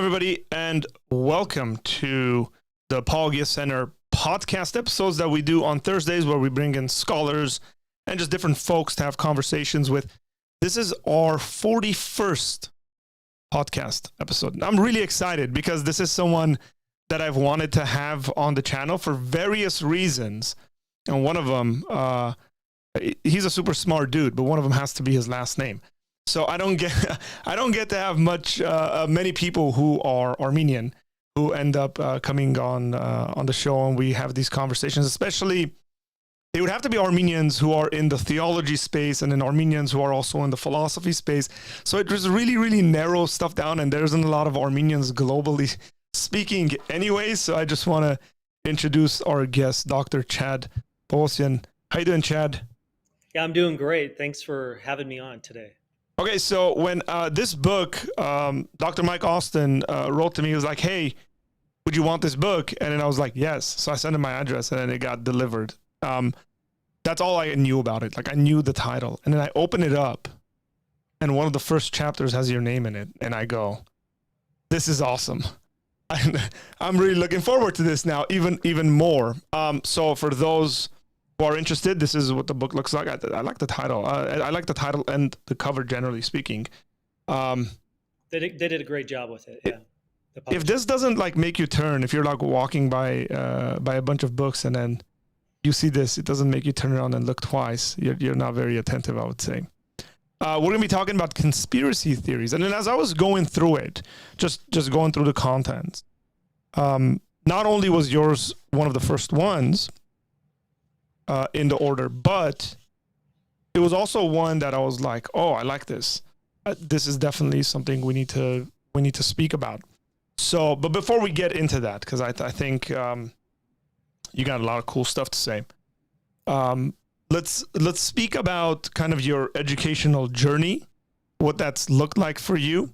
everybody, and welcome to the Apologia Center podcast episodes that we do on Thursdays, where we bring in scholars and just different folks to have conversations with. This is our 41st podcast episode. And I'm really excited because this is someone that I've wanted to have on the channel for various reasons. And one of them, he's a super smart dude, but one of them has to be his last name. So I don't get to have many people who are Armenian who end up coming on the show, and we have these conversations. Especially, they would have to be Armenians who are in the theology space, and then Armenians who are also in the philosophy space. So it just really narrows stuff down, and there isn't a lot of Armenians globally speaking anyway. So I just want to introduce our guest, Dr. Dr Bogosian. How you doing, Chad? Yeah, I'm doing great. Thanks for having me on today. Okay, so when this book, Dr. Mike Austin wrote to me, he was like, hey, would you want this book? And then I was like, yes. So I sent him my address, and then it got delivered. That's all I knew about it. Like, I knew the title. And then I open it up, and one of the first chapters has your name in it. And I go, this is awesome. I'm really looking forward to this now, even more. So for those who are interested, this is what the book looks like. I like the title. I like the title and the cover, generally speaking. They did a great job with it. Yeah. If this doesn't like make you turn, if you're like walking by a bunch of books and then you see this, it doesn't make you turn around and look twice. You're not very attentive, I would say. We're gonna be talking about conspiracy theories, and then as I was going through it, just going through the content, not only was yours one of the first ones in the order, but it was also one that I was like, oh, I like this. This is definitely something we need to speak about. So, but before we get into that, because I think you got a lot of cool stuff to say. Let's speak about kind of your educational journey, what that's looked like for you,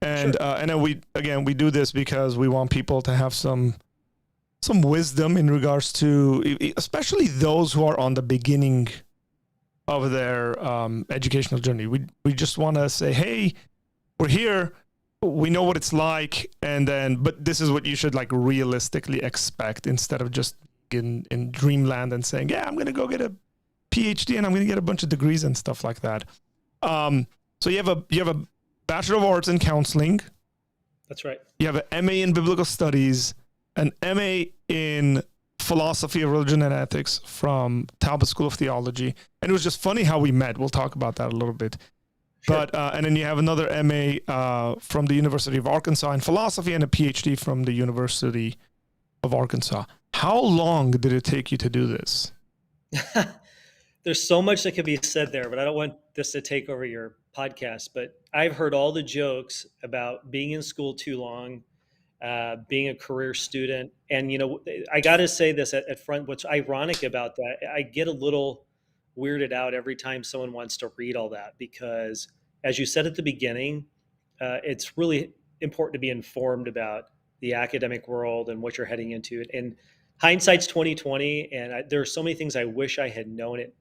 and Sure. And then we do this because we want people to have some wisdom in regards to, especially those who are on the beginning of their educational journey. We just want to say, hey, we're here. We know what it's like, but this is what you should like realistically expect, instead of just in dreamland and saying, yeah, I'm going to go get a PhD and I'm going to get a bunch of degrees and stuff like that. So you have a Bachelor of Arts in Counseling. That's right. You have an MA in Biblical Studies, an MA in Philosophy of Religion and Ethics from Talbot School of Theology. And it was just funny how we met. We'll talk about that a little bit. Sure. But and then you have another MA from the University of Arkansas in philosophy, and a PhD from the University of Arkansas. How long did it take you to do this? There's so much that could be said there, but I don't want this to take over your podcast. But I've heard all the jokes about being in school too long, being a career student. And, I got to say this at front, what's ironic about that, I get a little weirded out every time someone wants to read all that, because as you said at the beginning, it's really important to be informed about the academic world and what you're heading into. And hindsight's 2020, and there are so many things I wish I had known at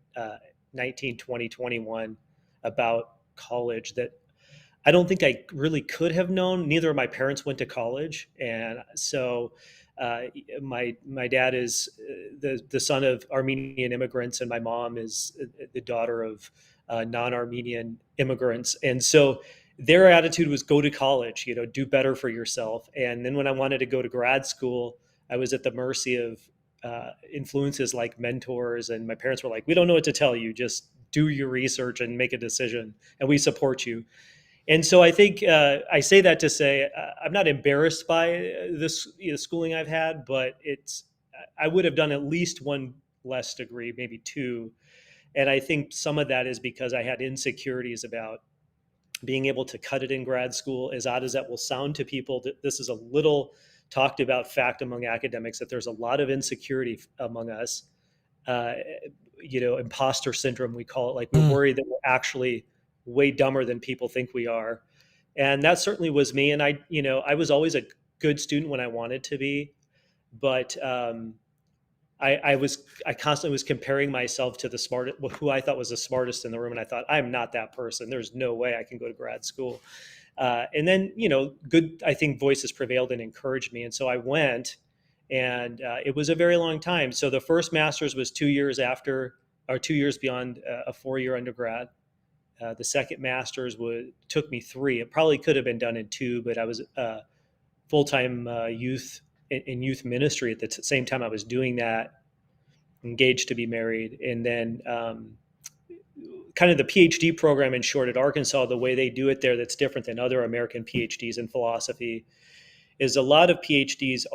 19, 20, 21 about college that I don't think I really could have known. Neither of my parents went to college, and so my dad is the son of Armenian immigrants, and my mom is the daughter of non-Armenian immigrants. And so their attitude was go to college, do better for yourself. And then when I wanted to go to grad school, I was at the mercy of influences like mentors, and my parents were like, we don't know what to tell you, just do your research and make a decision, and we support you. And so I think I say that to say I'm not embarrassed by this schooling I've had, but I would have done at least one less degree, maybe two. And I think some of that is because I had insecurities about being able to cut it in grad school. As odd as that will sound to people, this is a little talked about fact among academics, that there's a lot of insecurity among us. Imposter syndrome, we call it. Like, we're worried that we're actually way dumber than people think we are. And that certainly was me. And I was always a good student when I wanted to be, but I constantly was comparing myself to the who I thought was the smartest in the room. And I thought, I'm not that person. There's no way I can go to grad school. And then, good, I think, voices prevailed and encouraged me. And so I went, and it was a very long time. So the first master's was 2 years after, or 2 years beyond a 4-year undergrad. The second master's took me 3. It probably could have been done in 2, but I was full-time youth in youth ministry at the same time I was doing that, engaged to be married. And then kind of the PhD program, in short, at Arkansas, the way they do it there that's different than other American PhDs in philosophy is a lot of PhDs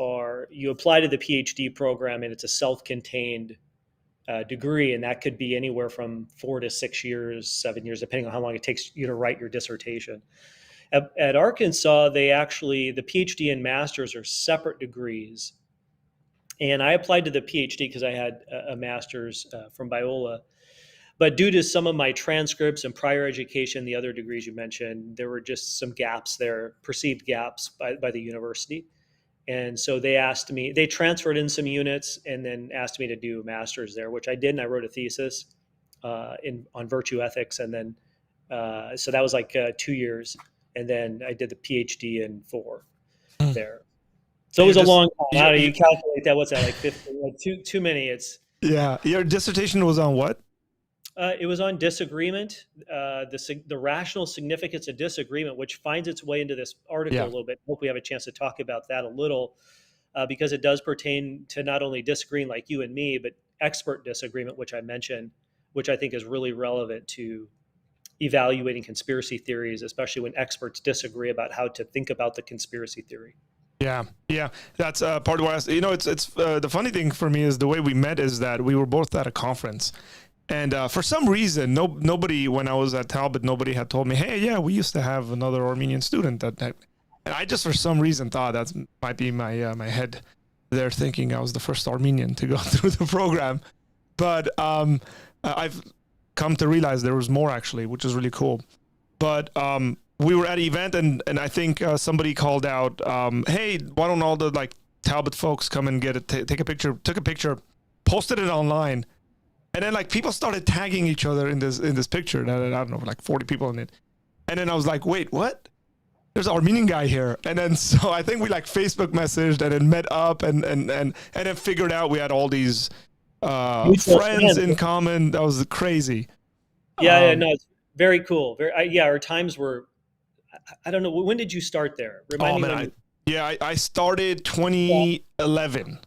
you apply to the PhD program and it's a self-contained degree, and that could be anywhere from 4 to 6 years, 7 years, depending on how long it takes you to write your dissertation. At Arkansas, the PhD and masters are separate degrees. And I applied to the PhD because I had a master's from Biola. But due to some of my transcripts and prior education, the other degrees you mentioned, there were just some gaps there, perceived gaps by the university. And so they transferred in some units and then asked me to do a master's there, which I did. And I wrote a thesis on virtue ethics. And then, so that was like 2 years. And then I did the PhD in 4 there. So it was a long time. How do you calculate that? What's that, like 15? Like too many. Yeah. Your dissertation was on what? It was on disagreement, the rational significance of disagreement, which finds its way into this article a little bit. Hope we have a chance to talk about that a little, because it does pertain to not only disagreeing like you and me, but expert disagreement, which I mentioned, which I think is really relevant to evaluating conspiracy theories, especially when experts disagree about how to think about the conspiracy theory. Yeah, that's part of why it's the funny thing for me is the way we met is that we were both at a conference. And for some reason, nobody, when I was at Talbot, nobody had told me, hey, yeah, we used to have another Armenian student. And I just, for some reason, thought that might be my head there thinking I was the first Armenian to go through the program. But I've come to realize there was more, actually, which is really cool. But we were at an event, and I think somebody called out, hey, why don't all the Talbot folks come and take a picture, took a picture, posted it online. And then people started tagging each other in this picture. And I don't know, 40 people in it. And then I was like, wait, what? There's an Armenian guy here. And then so I think we Facebook messaged and then met up and then figured out we had all these friends in common. That was crazy. Yeah, no, it's very cool. Our times were, I don't know, when did you start there? Remind me. I started 2011.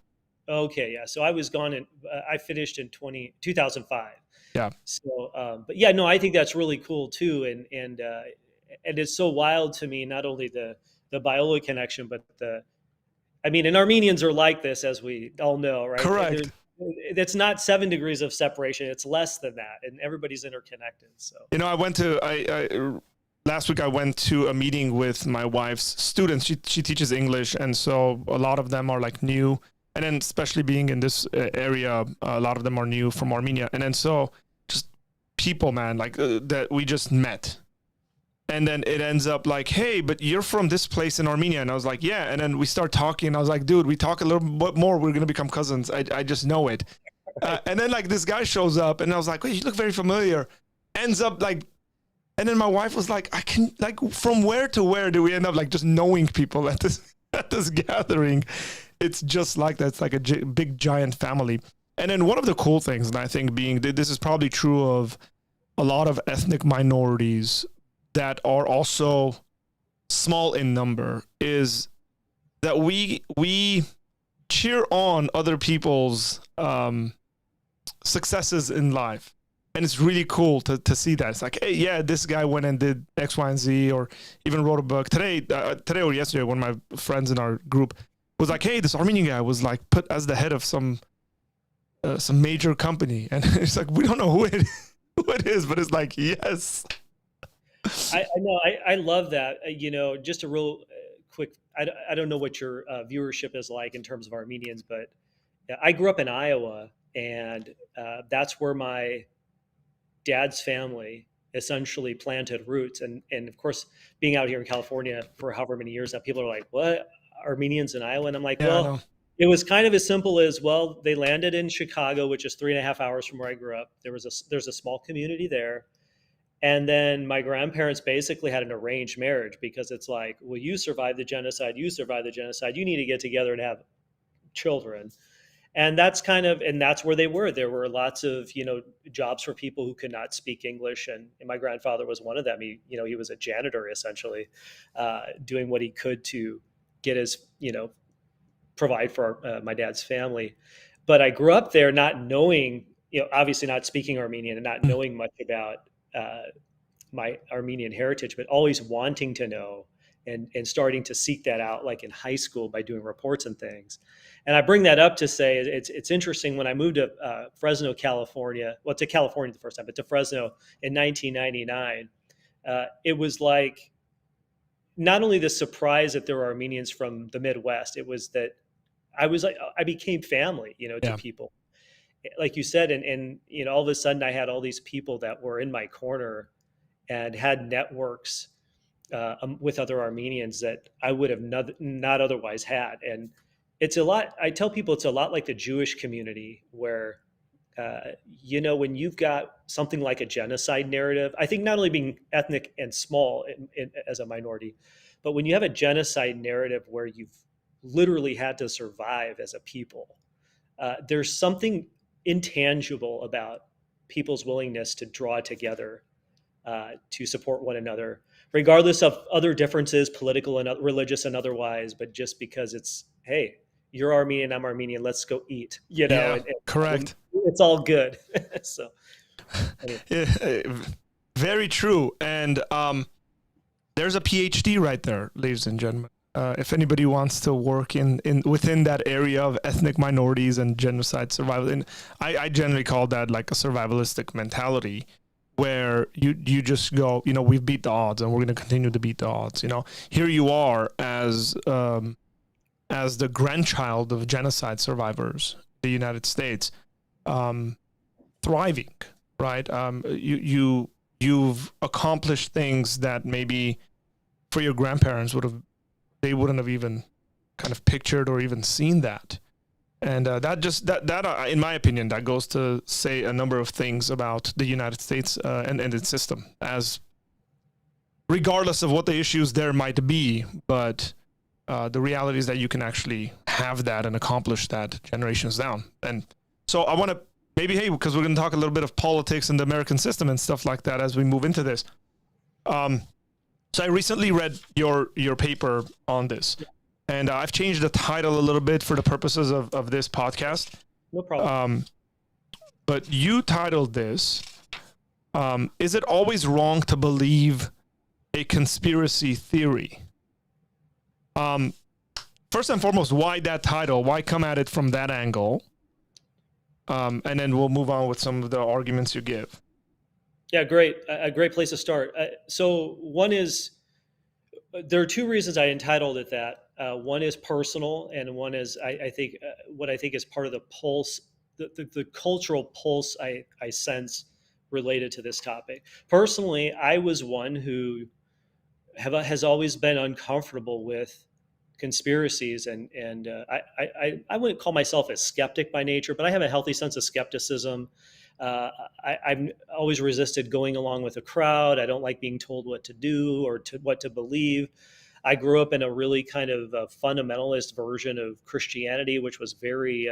Okay, yeah. So I was gone I finished in 2005. Yeah. So, but yeah, no, I think that's really cool too, and it's so wild to me. Not only the Biola connection, but and Armenians are like this, as we all know, right? Correct. It's not 7 degrees of separation; it's less than that, and everybody's interconnected. So last week I went to a meeting with my wife's students. She teaches English, and so a lot of them are new. And then especially being in this area, a lot of them are new from Armenia. And then so just people, man, that we just met. And then it ends up hey, but you're from this place in Armenia. And I was like, yeah. And then we start talking. And I was like, dude, we talk a little bit more. We're going to become cousins. I just know it. And then this guy shows up. And I was like, wait, you look very familiar. Ends up and then my wife was like, I can, from where to where do we end up just knowing people at this gathering? It's just like that. It's like a big giant family. And then one of the cool things, and I think this is probably true of a lot of ethnic minorities that are also small in number, is that we cheer on other people's successes in life. And it's really cool to see that. It's hey, yeah, this guy went and did X, Y, and Z, or even wrote a book. Today or yesterday, one of my friends in our group was hey, this Armenian guy was put as the head of some major company, and it's we don't know who it is, but it's yes. I know, I love that. Just a real quick. I don't know what your viewership is like in terms of Armenians, but I grew up in Iowa, and that's where my dad's family essentially planted roots, and of course, being out here in California for however many years now, people are like, what? Armenians in Iowa? And I'm like, well, it was kind of as simple as, well, they landed in Chicago, which is 3.5 hours from where I grew up. There's a small community there. And then my grandparents basically had an arranged marriage because it's like, well, you survived the genocide, you survived the genocide, you need to get together and have children. And that's where they were. There were lots of, jobs for people who could not speak English. And my grandfather was one of them. He was a janitor essentially, doing what he could to get provide for my dad's family. But I grew up there not knowing, obviously not speaking Armenian and not knowing much about my Armenian heritage, but always wanting to know and starting to seek that out, like in high school by doing reports and things. And I bring that up to say it's interesting. When I moved to Fresno, California, well, to California the first time, but to Fresno in 1999, it was like not only the surprise that there were Armenians from the Midwest, it was that I became family, to Yeah. people, like you said, and all of a sudden I had all these people that were in my corner and had networks with other Armenians that I would have not otherwise had. And it's a lot. I tell people it's a lot like the Jewish community, where when you've got something like a genocide narrative. I think not only being ethnic and small as a minority, but when you have a genocide narrative where you've literally had to survive as a people, there's something intangible about people's willingness to draw together to support one another, regardless of other differences, political and religious and otherwise, but just because it's, hey, you're Armenian, I'm Armenian, let's go eat, Yeah, and correct. it's all good. So, anyway. Yeah, very true. And there's a PhD right there, ladies and gentlemen. If anybody wants to work in within that area of ethnic minorities and genocide survival, and I generally call that like a survivalistic mentality, where you just go, we've beat the odds and we're going to continue to beat the odds. Here you are as the grandchild of genocide survivors, the United States, thriving, right? You've accomplished things that maybe for your grandparents they wouldn't have even kind of pictured or even seen that. And that in my opinion, that goes to say a number of things about the United States and its system, as regardless of what the issues there might be, but the reality is that you can actually have that and accomplish that generations down. And so I want to because we're going to talk a little bit of politics and the American system and stuff like that as we move into this. So I recently read your paper on this, and I've changed the title a little bit for the purposes of this podcast. No problem. But you titled this, "Is it always wrong to believe a conspiracy theory?" First and foremost, why that title? Why come at it from that angle? And then we'll move on with some of the arguments you give. Yeah, great. A great place to start. So one is, there are two reasons I entitled it that. One is personal, and one is I think what I think is part of the pulse, the cultural pulse I sense related to this topic. Personally, I was one who has always been uncomfortable with conspiracies, and I wouldn't call myself a skeptic by nature, but I have a healthy sense of skepticism. I've always resisted going along with a crowd. I don't like being told what to do or what to believe. I grew up in a really kind of fundamentalist version of Christianity, which was very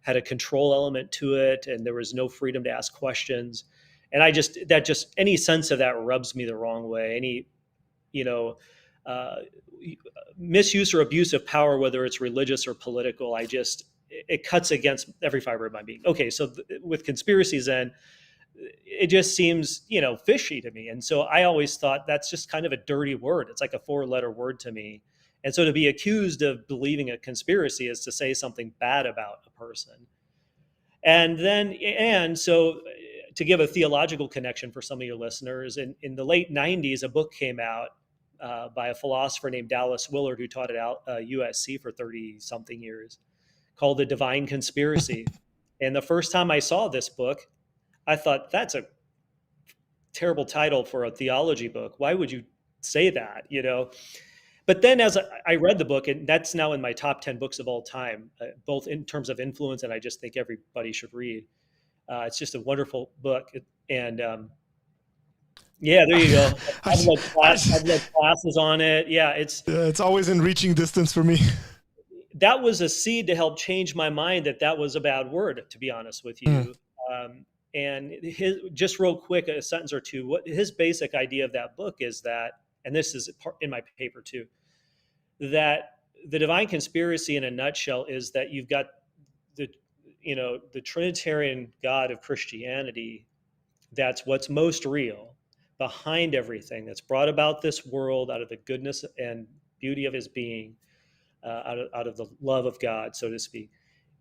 had a control element to it, and there was no freedom to ask questions. And any sense of that rubs me the wrong way. Any misuse or abuse of power, whether it's religious or political, it cuts against every fiber of my being. Okay, so with conspiracies, then it just seems fishy to me, and so I always thought that's just kind of a dirty word. It's like a four-letter word to me, and so to be accused of believing a conspiracy is to say something bad about a person. And so to give a theological connection for some of your listeners, in the late 90s, a book came out by a philosopher named Dallas Willard, who taught at USC for 30-something years, called The Divine Conspiracy. And the first time I saw this book, I thought, that's a terrible title for a theology book. Why would you say that, But then as I read the book, and that's now in my top 10 books of all time, both in terms of influence, and I just think everybody should read. It's just a wonderful book. And Yeah, there you go. I, I, I've led classes on it. Yeah, it's always in reaching distance for me. that was a seed to help change my mind that that was a bad word, to be honest with Mm, you. And his, just real quick, a sentence or two, what his basic idea of that book is that, and this is in my paper too, that the divine conspiracy in a nutshell is that you've got the, the Trinitarian God of Christianity. That's what's most real behind everything that's brought about this world out of the goodness and beauty of his being, out of the love of God, so to speak,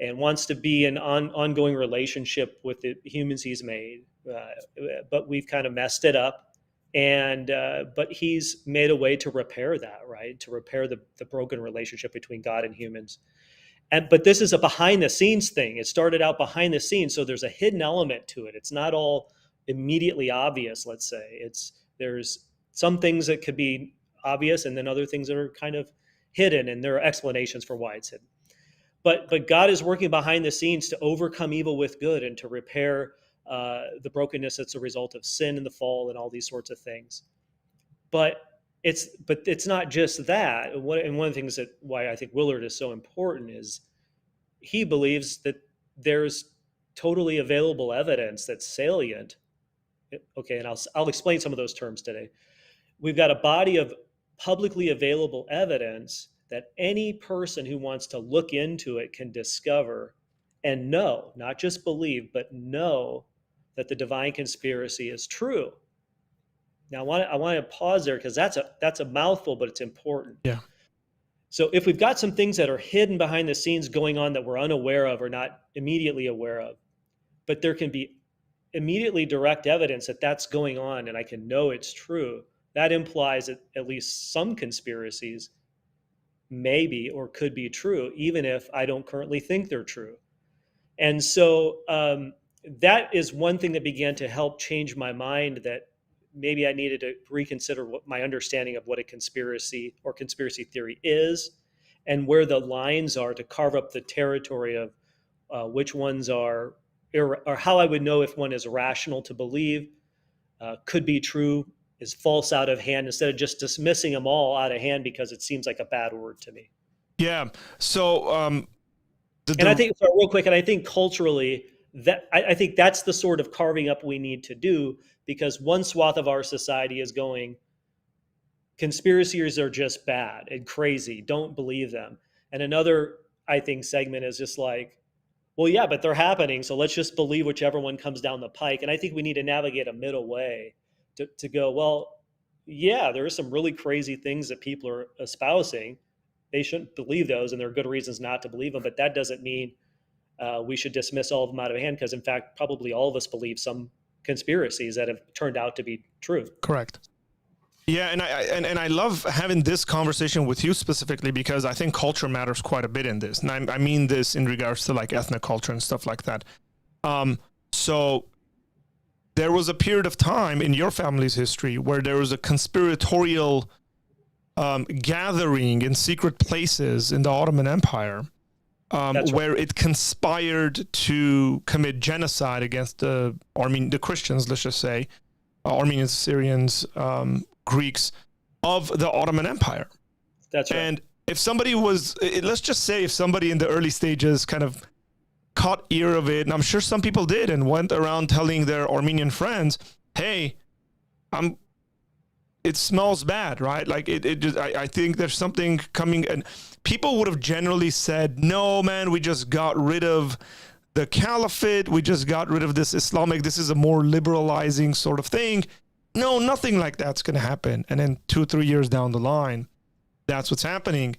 and wants to be an ongoing relationship with the humans he's made. But we've kind of messed it up. And but he's made a way to repair that, right? To repair the broken relationship between God and humans. And but this is a behind the scenes thing. It started out behind the scenes, so there's a hidden element to it. It's not all immediately obvious. Let's say there's some things that could be obvious, and then other things that are kind of hidden, and there are explanations for why it's hidden. But God is working behind the scenes to overcome evil with good and to repair the brokenness that's a result of sin and the fall and all these sorts of things. But it's not just that. And one of the things that why I think Willard is so important is he believes that there's totally available evidence that's salient. Okay, and I'll explain some of those terms today. We've got a body of publicly available evidence that any person who wants to look into it can discover and know, not just believe, but know that the divine conspiracy is true. Now, I want to pause there because that's a mouthful, but it's important. yeah. So, if we've got some things that are hidden behind the scenes going on that we're unaware of or not immediately aware of, but there can be immediately direct evidence that that's going on, and I can know it's true. That implies that at least some conspiracies maybe or could be true, even if I don't currently think they're true. And so that is one thing that began to help change my mind, that maybe I needed to reconsider what my understanding of what a conspiracy or conspiracy theory is and where the lines are to carve up the territory of which ones are, or how I would know if one is rational to believe, could be true, is false out of hand, instead of just dismissing them all out of hand because it seems like a bad word to me. Yeah. So, and I think, so real quick, and I think culturally that I think that's the sort of carving up we need to do, because one swath of our society is going, conspiracies are just bad and crazy, don't believe them. And another, I think, segment is just like, well, yeah, but they're happening, so let's just believe whichever one comes down the pike. And I think we need to navigate a middle way to go, well, yeah, there are some really crazy things that people are espousing. They shouldn't believe those, and there are good reasons not to believe them. But that doesn't mean we should dismiss all of them out of hand, because, in fact, probably all of us believe some conspiracies that have turned out to be true. Correct. Yeah, and I love having this conversation with you specifically because I think culture matters quite a bit in this, and I mean this in regards to like ethnic culture and stuff like that. So there was a period of time in your family's history where there was a conspiratorial gathering in secret places in the Ottoman Empire, where it conspired to commit genocide against the Christians, let's just say, Armenians, Syrians, Greeks of the Ottoman Empire. That's right. And if somebody was, let's just say, if somebody in the early stages kind of caught ear of it, and I'm sure some people did, and went around telling their Armenian friends, hey, it smells bad, right? Like I think there's something coming, and people would have generally said, no, man, we just got rid of the caliphate. We just got rid of this this is a more liberalizing sort of thing. No, nothing like that's going to happen. And then 2-3 years down the line, that's what's happening.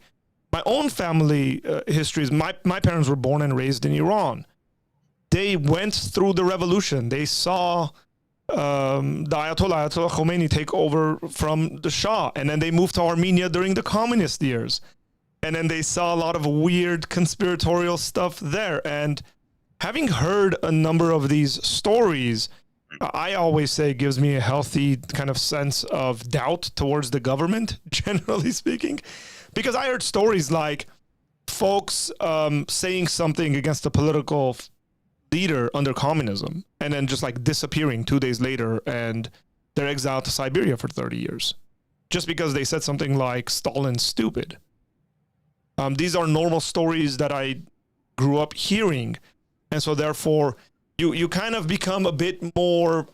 My own family history is my parents were born and raised in Iran. They went through the revolution. They saw the Ayatollah Khomeini take over from the Shah, and then they moved to Armenia during the communist years. And then they saw a lot of weird conspiratorial stuff there. And having heard a number of these stories, I always say it gives me a healthy kind of sense of doubt towards the government, generally speaking, because I heard stories like folks saying something against a political leader under communism and then just like disappearing 2 days later, and they're exiled to Siberia for 30 years just because they said something like Stalin's stupid. These are normal stories that I grew up hearing. And so therefore, you kind of become a bit more,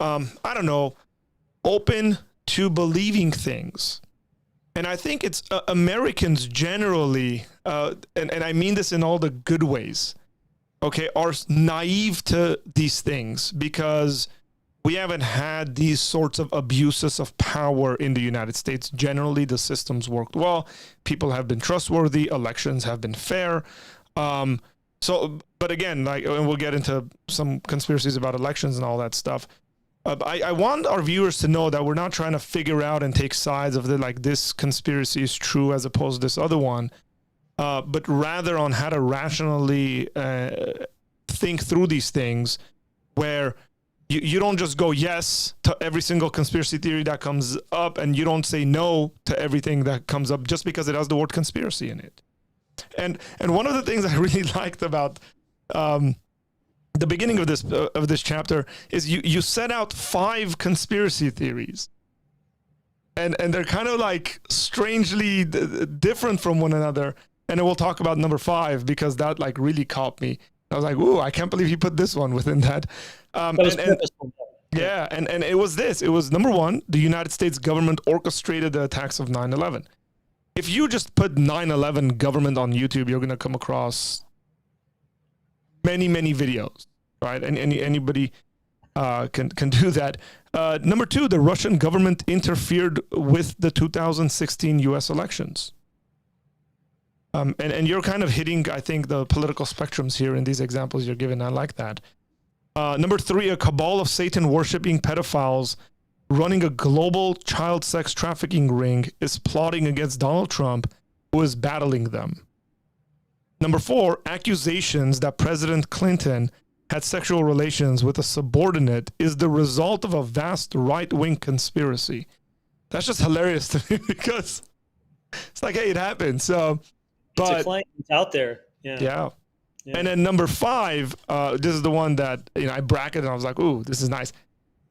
open to believing things. And I think it's Americans generally, and I mean this in all the good ways, okay, are naive to these things because we haven't had these sorts of abuses of power in the United States. Generally, the systems worked well. People have been trustworthy. Elections have been fair. But again, and we'll get into some conspiracies about elections and all that stuff. I want our viewers to know that we're not trying to figure out and take sides of this conspiracy is true as opposed to this other one, but rather on how to rationally think through these things where you don't just go yes to every single conspiracy theory that comes up and you don't say no to everything that comes up just because it has the word conspiracy in it. And one of the things I really liked about the beginning of this chapter is you set out 5 conspiracy theories, and they're kind of like strangely different from one another. And then we'll talk about number 5 because that like really caught me. I was like, ooh, I can't believe he put this one within that. That was purposeful. Yeah, and it was this. It was number 1, the United States government orchestrated the attacks of 9/11. If you just put 9/11 government on YouTube, you're going to come across many videos, right? And anybody can do that. Number 2, the Russian government interfered with the 2016 U.S. elections. And you're kind of hitting, I think, the political spectrums here in these examples you're giving. I like that. Number 3, a cabal of Satan worshipping pedophiles running a global child sex trafficking ring is plotting against Donald Trump, who is battling them. Number 4, accusations that President Clinton had sexual relations with a subordinate is the result of a vast right-wing conspiracy. That's just hilarious to me because it's like, hey, it happened. So, it's a claim. It's out there. Yeah. And then number 5, this is the one that I bracketed and I was like, ooh, this is nice.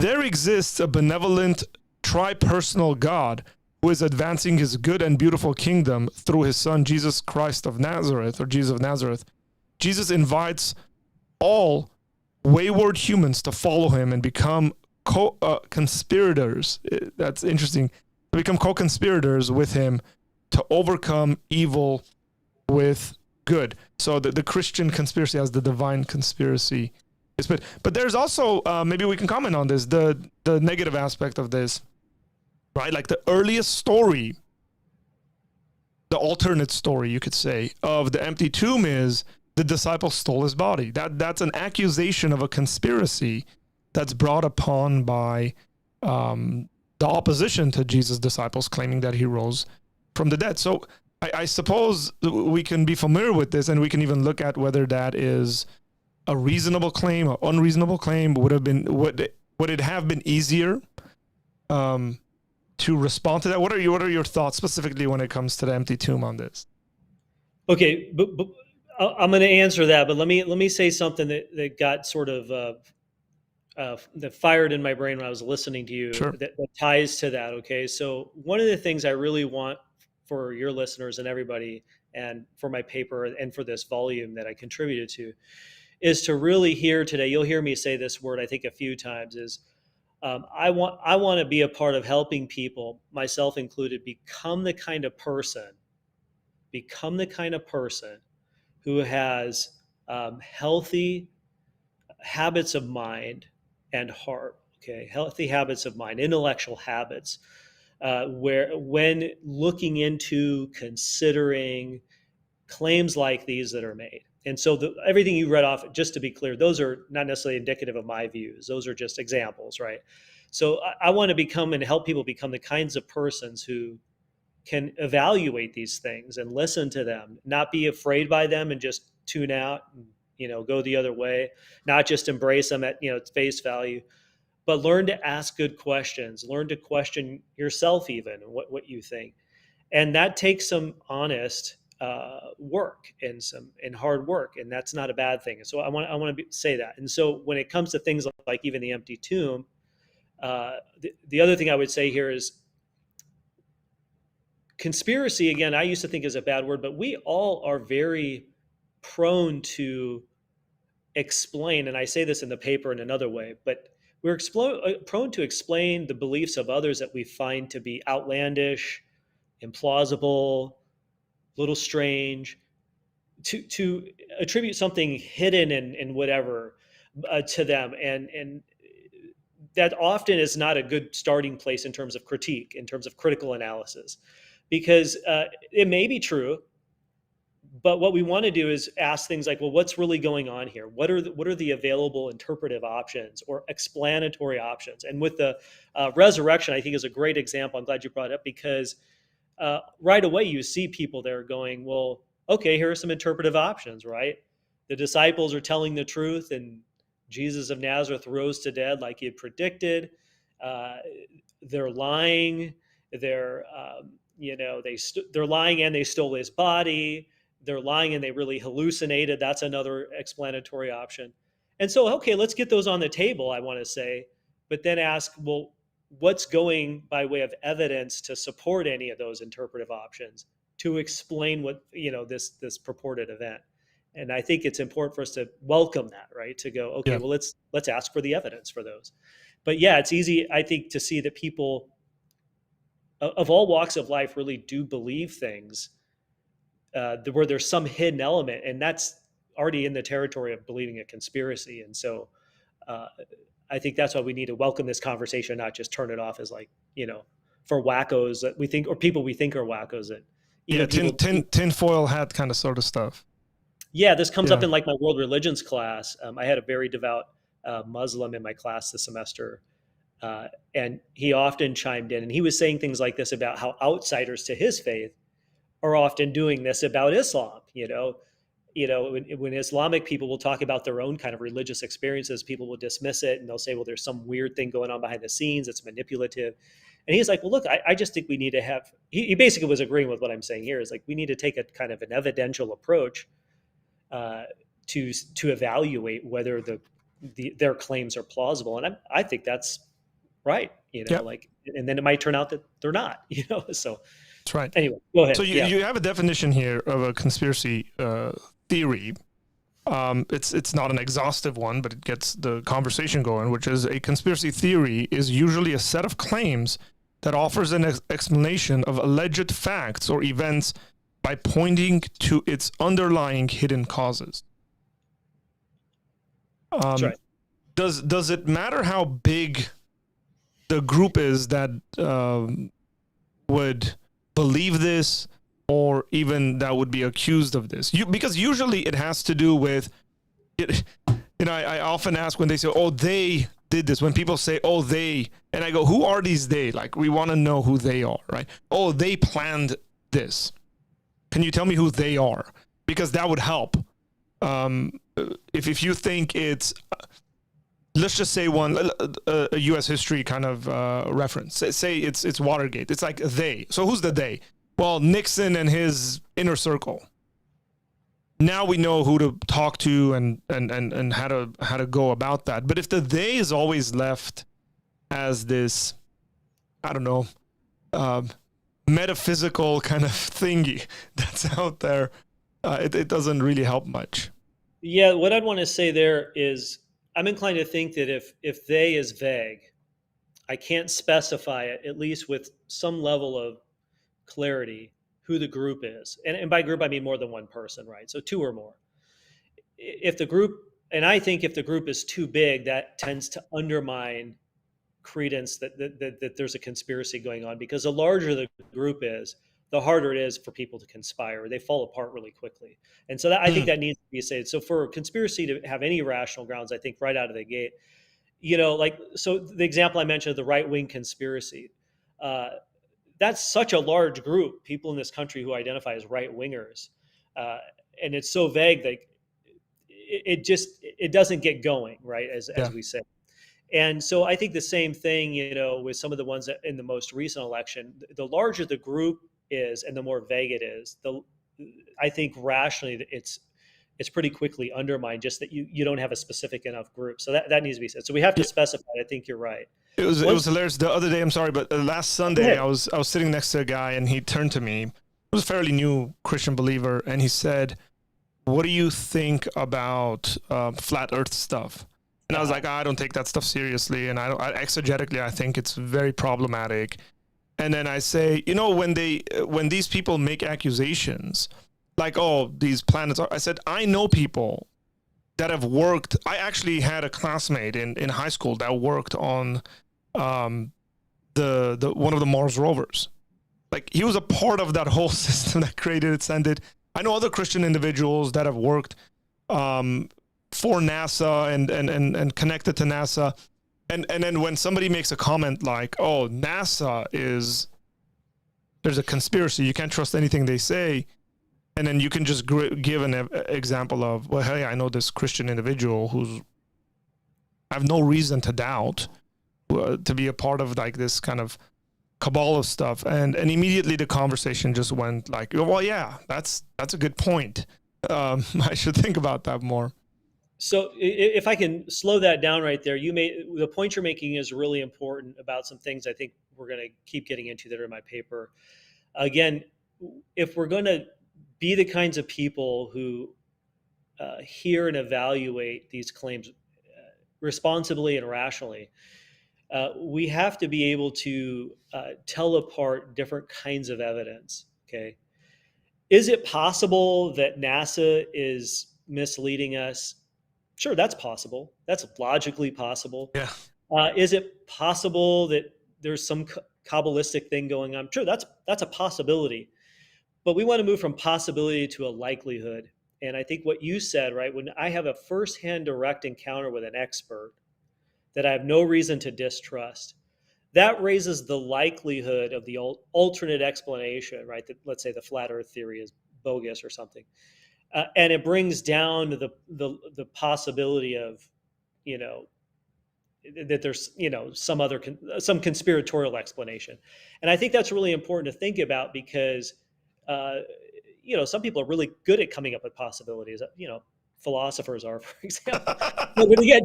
There exists a benevolent, tri-personal God who is advancing his good and beautiful kingdom through his son, Jesus Christ of Nazareth, or Jesus of Nazareth. Jesus invites all wayward humans to follow him and become conspirators. That's interesting. To become co-conspirators with him to overcome evil with good. So the Christian conspiracy has the divine conspiracy. But there's also, maybe we can comment on this, the negative aspect of this, right? Like the earliest story, the alternate story, you could say, of the empty tomb is the disciples stole his body. That's an accusation of a conspiracy that's brought upon by the opposition to Jesus' disciples claiming that he rose from the dead. So I suppose we can be familiar with this, and we can even look at whether that is a reasonable claim or unreasonable claim. Would it have been easier to respond to that? What are your thoughts specifically when it comes to the empty tomb on this? Okay, but I'm going to answer that, but let me say something that got sort of that fired in my brain when I was listening to you. Sure. that ties to that. Okay, so one of the things I really want for your listeners and everybody, and for my paper and for this volume that I contributed to, is to really hear today. You'll hear me say this word, I think, a few times. Is I want to be a part of helping people, myself included, become the kind of person who has healthy habits of mind and heart. Okay, healthy habits of mind, intellectual habits, where when looking into considering claims like these that are made. And so everything you read off, just to be clear, those are not necessarily indicative of my views. Those are just examples, right? So I want to become and help people become the kinds of persons who can evaluate these things and listen to them, not be afraid by them and just tune out and, go the other way, not just embrace them at, face value, but learn to ask good questions, learn to question yourself even what you think. And that takes some honest work and hard work, and that's not a bad thing. And so I want to say that. And so when it comes to things like even the empty tomb, The other thing I would say here is conspiracy. Again, I used to think is a bad word, but we all are very prone to explain, and I say this in the paper in another way, but prone to explain the beliefs of others that we find to be outlandish, implausible, a little strange, to attribute something hidden and whatever to them, and that often is not a good starting place in terms of critique, in terms of critical analysis, because it may be true, but what we want to do is ask things like, well, what's really going on here? What are the available interpretive options or explanatory options? And with the resurrection, I think is a great example. I'm glad you brought it up, because right away you see people there going, well, okay, here are some interpretive options, right? The disciples are telling the truth, and Jesus of Nazareth rose to dead like he had predicted. Uh, they're lying. They're they're lying, and they stole his body. They're lying and they really hallucinated. That's another explanatory option. And so, okay, let's get those on the table, I want to say, but then ask, well, what's going by way of evidence to support any of those interpretive options to explain what, this purported event? And I think it's important for us to welcome that, right? To go, okay, Yeah. well, let's ask for the evidence for those. But yeah, it's easy, I think, to see that people of all walks of life really do believe things where there's some hidden element, and that's already in the territory of believing a conspiracy. And so uh, I think that's why we need to welcome this conversation, not just turn it off as like, for wackos that we think, or people we think are wackos, that Yeah, even people. tinfoil hat kind of sort of stuff. Yeah, this comes Yeah. up in like my world religions class. I had a very devout Muslim in my class this semester. And he often chimed in, and he was saying things like this about how outsiders to his faith are often doing this about Islam. When Islamic people will talk about their own kind of religious experiences, people will dismiss it and they'll say, well, there's some weird thing going on behind the scenes. It's manipulative. And he's like, well, look, I just think we need to have, he basically was agreeing with what I'm saying here, is like, we need to take a kind of an evidential approach uh, to evaluate whether their claims are plausible. And I think that's right. Yep. And then it might turn out that they're not, so. That's right. Anyway, go ahead. So you have a definition here of a conspiracy theory. It's not an exhaustive one, but it gets the conversation going, which is a conspiracy theory is usually a set of claims that offers an explanation of alleged facts or events by pointing to its underlying hidden causes. That's right. Does it matter how big the group is that would believe this, or even that would be accused of this? Because usually it has to do with it. I often ask when they say, oh, they did this, when people say, oh, they, and I go, who are these they? Like, we want to know who they are, right? Oh, they planned this. Can you tell me who they are? Because that would help. If you think it's, let's just say a U.S. history kind of reference. Say it's Watergate. It's like they. So who's the they? Well, Nixon and his inner circle. Now we know who to talk to and how to go about that. But if the they is always left as this, I don't know, metaphysical kind of thingy that's out there, it doesn't really help much. Yeah, what I'd want to say there is, I'm inclined to think that if they is vague, I can't specify it, at least with some level of clarity, who the group is. And by group, I mean more than one person, right? So two or more. If the group, and I think if the group is too big, that tends to undermine credence that there's a conspiracy going on, because the larger the group is, the harder it is for people to conspire. They fall apart really quickly. And so I think that needs to be said. So for conspiracy to have any rational grounds, I think right out of the gate, so the example I mentioned of the right-wing conspiracy, that's such a large group, people in this country who identify as right-wingers. And it's so vague that it doesn't get going, right, as we say. And so I think the same thing, with some of the ones that in the most recent election, the larger the group is and the more vague it is, I think rationally it's pretty quickly undermined, just that you don't have a specific enough group. So that needs to be said. So we have to specify. I think you're right. It was hilarious. The other day, I'm sorry, but last Go Sunday, ahead. I was sitting next to a guy, and he turned to me. He was a fairly new Christian believer, and he said, "What do you think about flat Earth stuff?" And I was Uh-huh. like, "I don't take that stuff seriously, and exegetically, I think it's very problematic." And then I say, when these people make accusations, like, "Oh, these planets are," I said, I know people that have worked. I actually had a classmate in high school that worked on um, the one of the Mars rovers. Like, he was a part of that whole system that created it, sent it. I know other Christian individuals that have worked um, for NASA and connected to NASA. And then when somebody makes a comment like, "Oh, NASA is there's a conspiracy. You can't trust anything they say," and then you can just give an example of, "Well, hey, I know this Christian individual who's I have no reason to doubt to be a part of like this kind of cabal of stuff," and immediately the conversation just went like, "Well, yeah, that's a good point. I should think about that more." So if I can slow that down right there, the point you're making is really important about some things I think we're going to keep getting into that are in my paper. Again, if we're going to be the kinds of people who hear and evaluate these claims responsibly and rationally, we have to be able to tell apart different kinds of evidence. Okay, is it possible that NASA is misleading us? Sure, that's possible. That's logically possible. Yeah. Is it possible that there's some Kabbalistic thing going on? Sure, that's a possibility. But we want to move from possibility to a likelihood. And I think what you said, right, when I have a firsthand direct encounter with an expert that I have no reason to distrust, that raises the likelihood of the alternate explanation, right? That, let's say the flat Earth theory is bogus or something, and it brings down the possibility of, you know, that there's, some conspiratorial explanation. And I think that's really important to think about because uh, some people are really good at coming up with possibilities, philosophers are, for example. But again,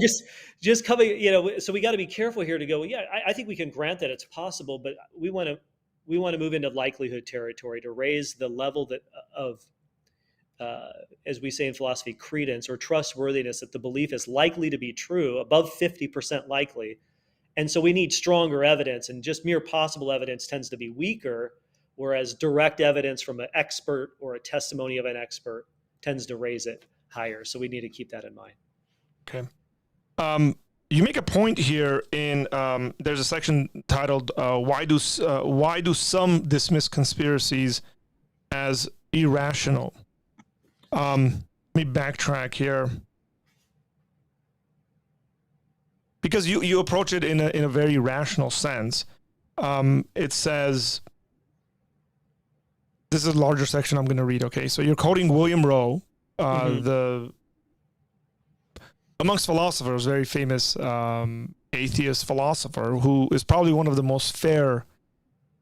just coming, so we got to be careful here to go, well, yeah, I think we can grant that it's possible, but we want to move into likelihood territory to raise the level of uh, as we say in philosophy, credence or trustworthiness, that the belief is likely to be true, above 50% likely. And so we need stronger evidence, and just mere possible evidence tends to be weaker, whereas direct evidence from an expert or a testimony of an expert tends to raise it higher. So we need to keep that in mind. Okay. You make a point here in there's a section titled "Why do some dismiss conspiracies as irrational?" Let me backtrack here, because you approach it in a very rational sense. It says, this is a larger section I'm going to read. Okay, so you're quoting William Rowe, the amongst philosophers, very famous atheist philosopher, who is probably one of the most fair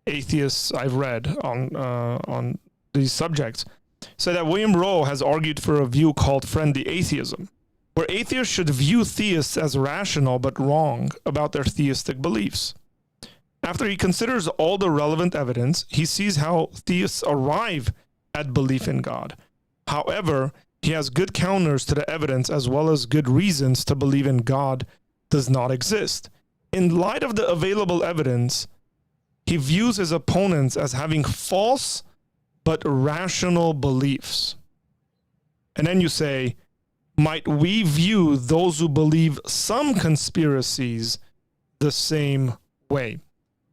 atheists I've read on these subjects. So that William Rowe has argued for a view called friendly atheism, where atheists should view theists as rational but wrong about their theistic beliefs. After he considers all the relevant evidence, he sees how theists arrive at belief in God. However, he has good counters to the evidence as well as good reasons to believe in God does not exist. In light of the available evidence, he views his opponents as having false but rational beliefs. And then you say, might we view those who believe some conspiracies the same way?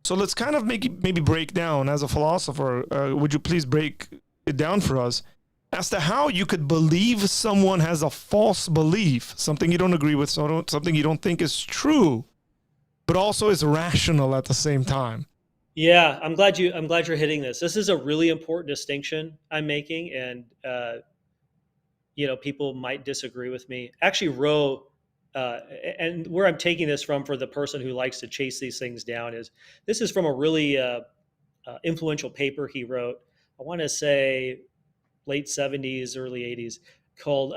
So let's kind of maybe break down, as a philosopher, would you please break it down for us as to how you could believe someone has a false belief, something you don't agree with, something you don't think is true, but also is rational at the same time? Yeah, I'm glad you're hitting this. This is a really important distinction I'm making, and people might disagree with me. Actually, Roe, and where I'm taking this from for the person who likes to chase these things down is this is from a really influential paper he wrote. I want to say late 70s, early 80s, called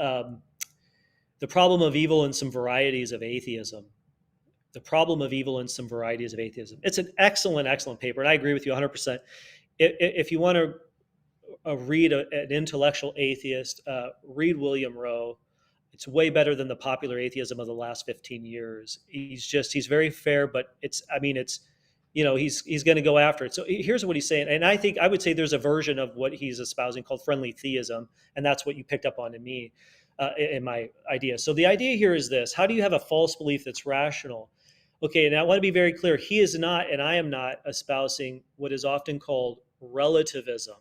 "The Problem of Evil and Some Varieties of Atheism." The Problem of Evil and Some Varieties of Atheism. It's an excellent, excellent paper, and I agree with you 100%. If you want to read an intellectual atheist, read William Rowe. It's way better than the popular atheism of the last 15 years. He's very fair, but he's going to go after it. So here's what he's saying. And I would say there's a version of what he's espousing called friendly theism. And that's what you picked up on in me, in my idea. So the idea here is this: how do you have a false belief that's rational? Okay. And I want to be very clear. He is not, and I am not espousing what is often called relativism,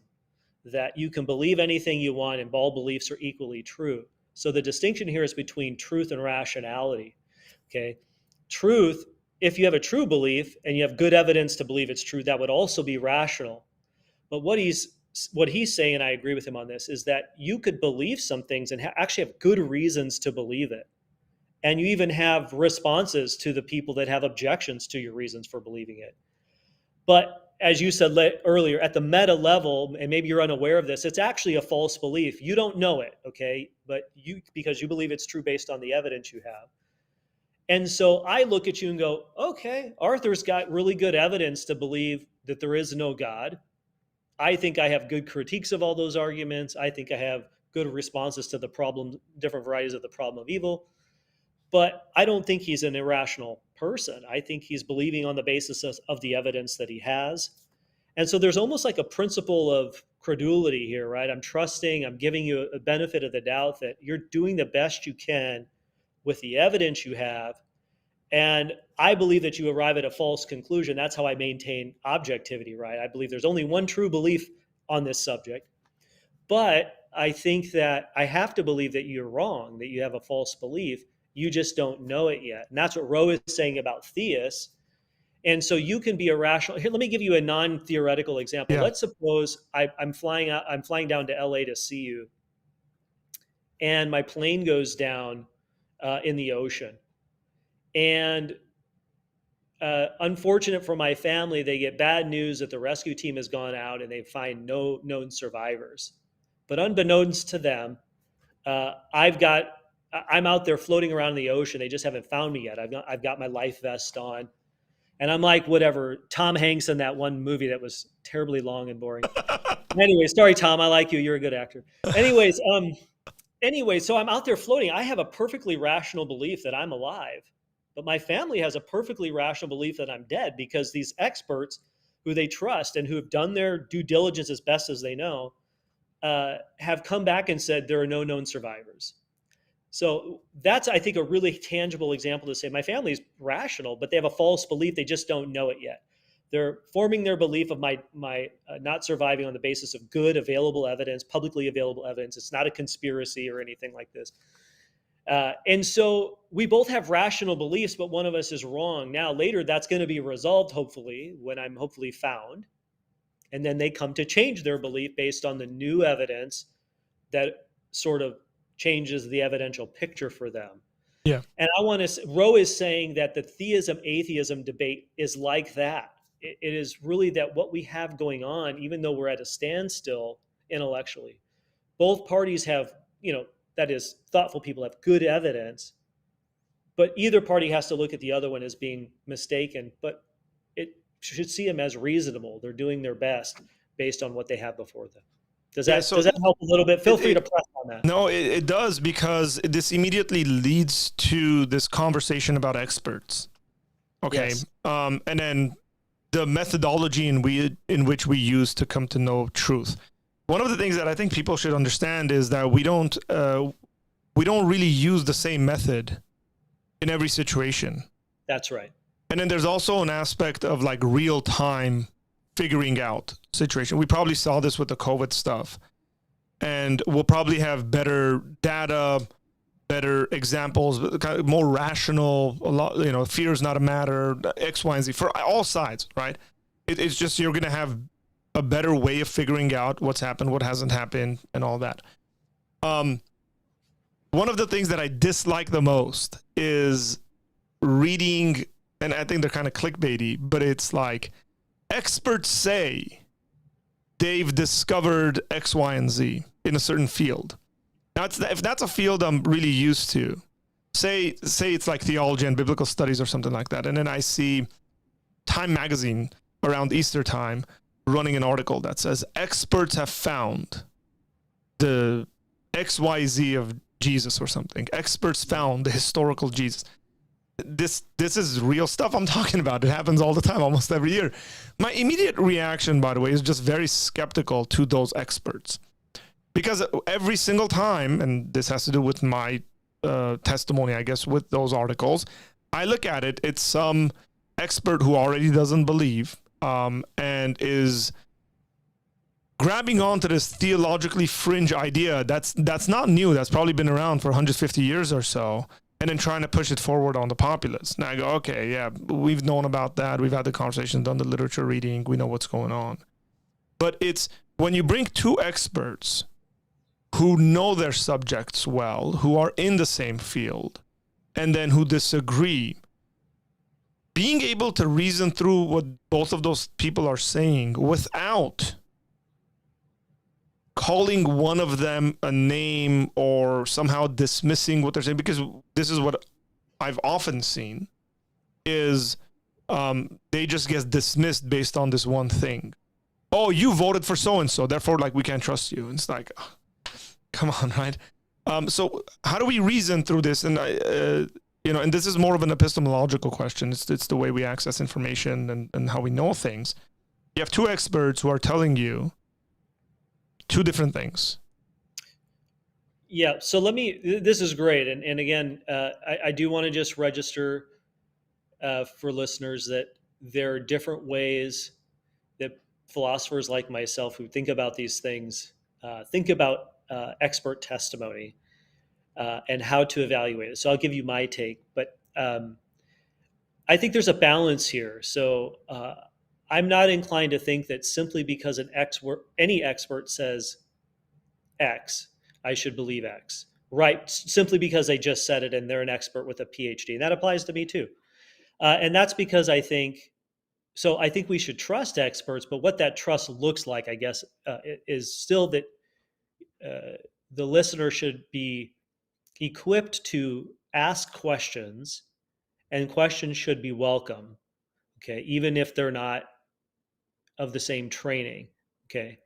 that you can believe anything you want and all beliefs are equally true. So the distinction here is between truth and rationality. Okay. Truth, if you have a true belief and you have good evidence to believe it's true, that would also be rational. But what he's saying, and I agree with him on this, is that you could believe some things and actually have good reasons to believe it. And you even have responses to the people that have objections to your reasons for believing it. But as you said earlier, at the meta level, and maybe you're unaware of this, it's actually a false belief. You don't know it, okay? But because you believe it's true based on the evidence you have. And so I look at you and go, okay, Arthur's got really good evidence to believe that there is no God. I think I have good critiques of all those arguments. I think I have good responses to the problem, different varieties of the problem of evil. But I don't think he's an irrational person. I think he's believing on the basis of the evidence that he has. And so there's almost like a principle of credulity here, right? I'm trusting, I'm giving you a benefit of the doubt that you're doing the best you can with the evidence you have. And I believe that you arrive at a false conclusion. That's how I maintain objectivity, right? I believe there's only one true belief on this subject. But I think that I have to believe that you're wrong, that you have a false belief. You just don't know it yet. And that's what Rowe is saying about theists. And so you can be irrational. Here, let me give you a non-theoretical example. Yeah. Let's suppose I'm flying down to LA to see you, and my plane goes down in the ocean. And unfortunate for my family, they get bad news that the rescue team has gone out and they find no known survivors. But unbeknownst to them, I'm out there floating around in the ocean. They just haven't found me yet. I've got my life vest on, and I'm like whatever Tom Hanks in that one movie that was terribly long and boring. Anyway, sorry Tom, I like you. You're a good actor. Anyways, so I'm out there floating. I have a perfectly rational belief that I'm alive, but my family has a perfectly rational belief that I'm dead because these experts who they trust and who have done their due diligence as best as they know have come back and said there are no known survivors. So that's, I think, a really tangible example to say my family is rational, but they have a false belief. They just don't know it yet. They're forming their belief of my not surviving on the basis of good available evidence, publicly available evidence. It's not a conspiracy or anything like this. And so we both have rational beliefs, but one of us is wrong. Now, later, that's going to be resolved, hopefully, when I'm hopefully found. And then they come to change their belief based on the new evidence that sort of changes the evidential picture for them. Yeah. And Rowe is saying that the theism-atheism debate is like that. It is really that what we have going on, even though we're at a standstill intellectually, both parties have, that is, thoughtful people have good evidence, but either party has to look at the other one as being mistaken, but it should see them as reasonable. They're doing their best based on what they have before them. Does that help a little bit? Feel free to press on that. No, it does, because this immediately leads to this conversation about experts. Okay. Yes. And then the methodology in which we use to come to know truth. One of the things that I think people should understand is that we don't really use the same method in every situation. That's right. And then there's also an aspect of like real time figuring out situation. We probably saw this with the COVID stuff, and we'll probably have better data, better examples, kind of more rational, a lot, fear is not a matter, X, Y, and Z for all sides, right? It's just, you're going to have a better way of figuring out what's happened, what hasn't happened, and all that. One of the things that I dislike the most is reading, and I think they're kind of clickbaity, but it's like, experts say they've discovered X, Y, and Z in a certain field. Now, if that's a field I'm really used to, say it's like theology and biblical studies or something like that, and then I see Time magazine around Easter time running an article that says experts have found the XYZ of Jesus or something. Experts found the historical Jesus. This is real stuff I'm talking about. It happens all the time, almost every year. My immediate reaction, by the way, is just very skeptical to those experts, because every single time, and this has to do with my testimony, I guess, with those articles, I look at it, it's some expert who already doesn't believe, and is grabbing onto this theologically fringe idea that's not new. That's probably been around for 150 years or so, and then trying to push it forward on the populace. And I go, okay, yeah, we've known about that. We've had the conversation, done the literature reading. We know what's going on. But it's when you bring two experts who know their subjects well, who are in the same field, and then who disagree, being able to reason through what both of those people are saying without calling one of them a name or somehow dismissing what they're saying, because this is what I've often seen, is they just get dismissed based on this one thing. Oh, you voted for so-and-so, therefore, like, we can't trust you. And it's like, oh, come on, right? So how do we reason through this? And and this is more of an epistemological question. It's the way we access information and how we know things. You have two experts who are telling you two different things. Yeah. So this is great. And again, I do want to just register for listeners that there are different ways that philosophers like myself who think about these things, think about expert testimony and how to evaluate it. So I'll give you my take, but I think there's a balance here. So I'm not inclined to think that simply because any expert says X, I should believe X, right? Simply because they just said it and they're an expert with a PhD. And that applies to me too. And that's because I think we should trust experts, but what that trust looks like, I guess, is still that the listener should be equipped to ask questions, and questions should be welcome, okay, even if they're not of the same training, okay?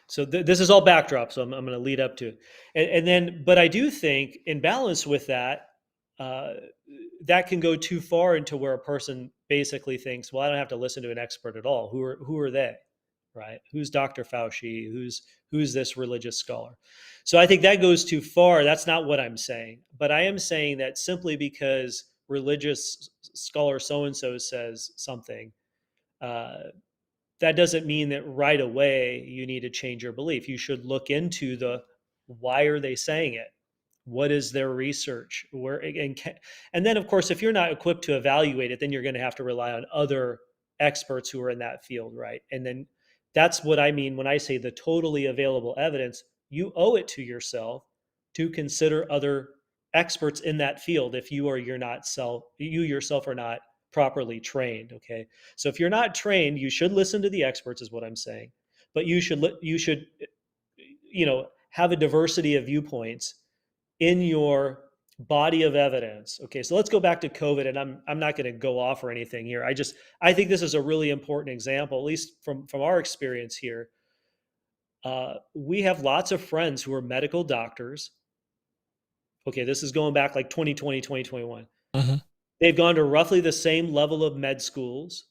So this is all backdrop, so I'm going to lead up to it. And then, but I do think in balance with that, that can go too far into where a person basically thinks, well, I don't have to listen to an expert at all. Who are they, right? Who's Dr. Fauci? Who's this religious scholar? So I think that goes too far. That's not what I'm saying. But I am saying that simply because religious scholar so-and-so says something, that doesn't mean that right away you need to change your belief. You should look into why are they saying it? What is their research? And then, of course, if you're not equipped to evaluate it, then you're going to have to rely on other experts who are in that field, right? And then that's what I mean when I say the totally available evidence. You owe it to yourself to consider other experts in that field if you yourself are not properly trained. Okay, so if you're not trained, you should listen to the experts, is what I'm saying. But you should have a diversity of viewpoints in your body of evidence. Okay, so let's go back to COVID, and I'm not going to go off or anything here. I think this is a really important example, at least from our experience here. We have lots of friends who are medical doctors. Okay, this is going back like 2020, 2021. Mm-hmm. They've gone to roughly the same level of med schools,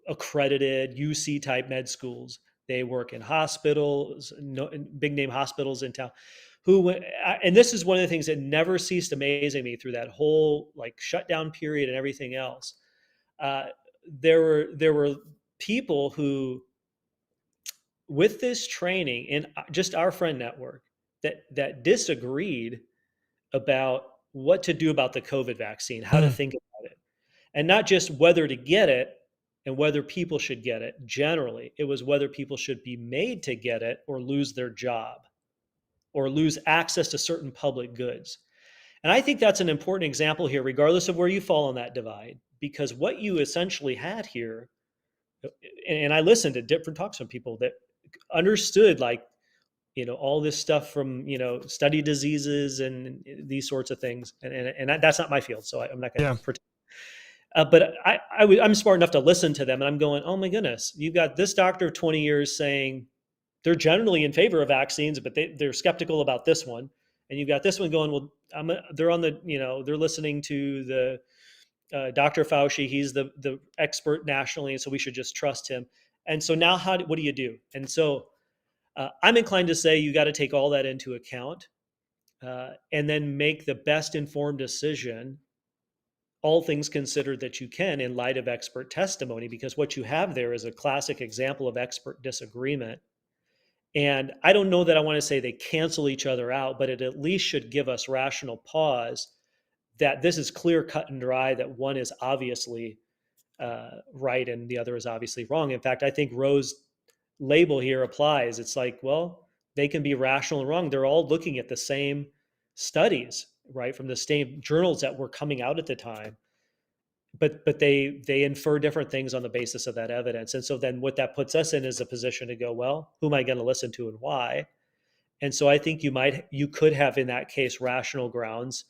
accredited UC type med schools. They work in hospitals, big name hospitals in town. And this is one of the things that never ceased amazing me through that whole like shutdown period and everything else. There were people who, with this training in just our friend network, that disagreed about what to do about the COVID vaccine, how to think about it, and not just whether to get it and whether people should get it. Generally, it was whether people should be made to get it or lose their job or lose access to certain public goods. And I think that's an important example here, regardless of where you fall on that divide, because what you essentially had here, and I listened to different talks from people that understood, like, all this stuff from, study diseases and these sorts of things. And that's not my field. So I'm not going Yeah. to pretend. But I'm smart enough to listen to them, and I'm going, oh my goodness, you've got this doctor of 20 years saying they're generally in favor of vaccines, but they're skeptical about this one. And you've got this one going, well, they're on the, they're listening to the Dr. Fauci. He's the expert nationally, and so we should just trust him. And so now, what do you do? And so I'm inclined to say you got to take all that into account, and then make the best informed decision, all things considered, that you can in light of expert testimony, because what you have there is a classic example of expert disagreement. And I don't know that I want to say they cancel each other out, but it at least should give us rational pause that this is clear, cut and dry, that one is obviously right and the other is obviously wrong. In fact, I think Roe's label here applies. It's like, well, they can be rational and wrong. They're all looking at the same studies, right, from the same journals that were coming out at the time. But they infer different things on the basis of that evidence. And so then what that puts us in is a position to go, well, who am I going to listen to and why? And so I think you could have in that case rational grounds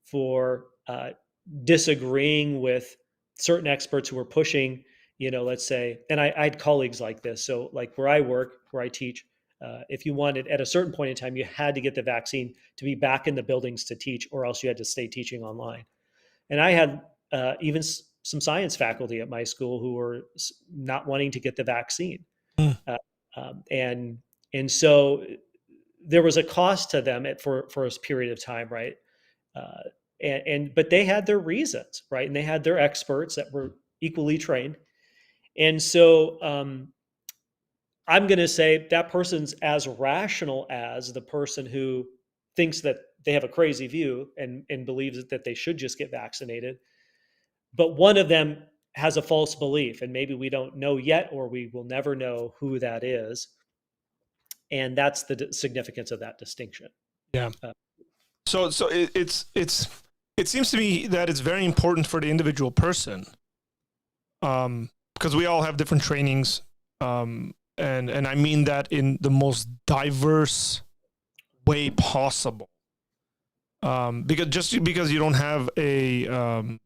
for disagreeing with certain experts who are pushing, let's say, and I had colleagues like this. So like where I work, where I teach, if you wanted at a certain point in time, you had to get the vaccine to be back in the buildings to teach, or else you had to stay teaching online. And I had even some science faculty at my school who were not wanting to get the vaccine. And so there was a cost to them for a period of time, right? But they had their reasons, right? And they had their experts that were equally trained. And so I'm going to say that person's as rational as the person who thinks that they have a crazy view and believes that they should just get vaccinated. But one of them has a false belief, and maybe we don't know yet, or we will never know who that is. And that's the significance of that distinction. Yeah. So it seems to me that it's very important for the individual person, because we all have different trainings, and I mean that in the most diverse way possible. Because you don't have a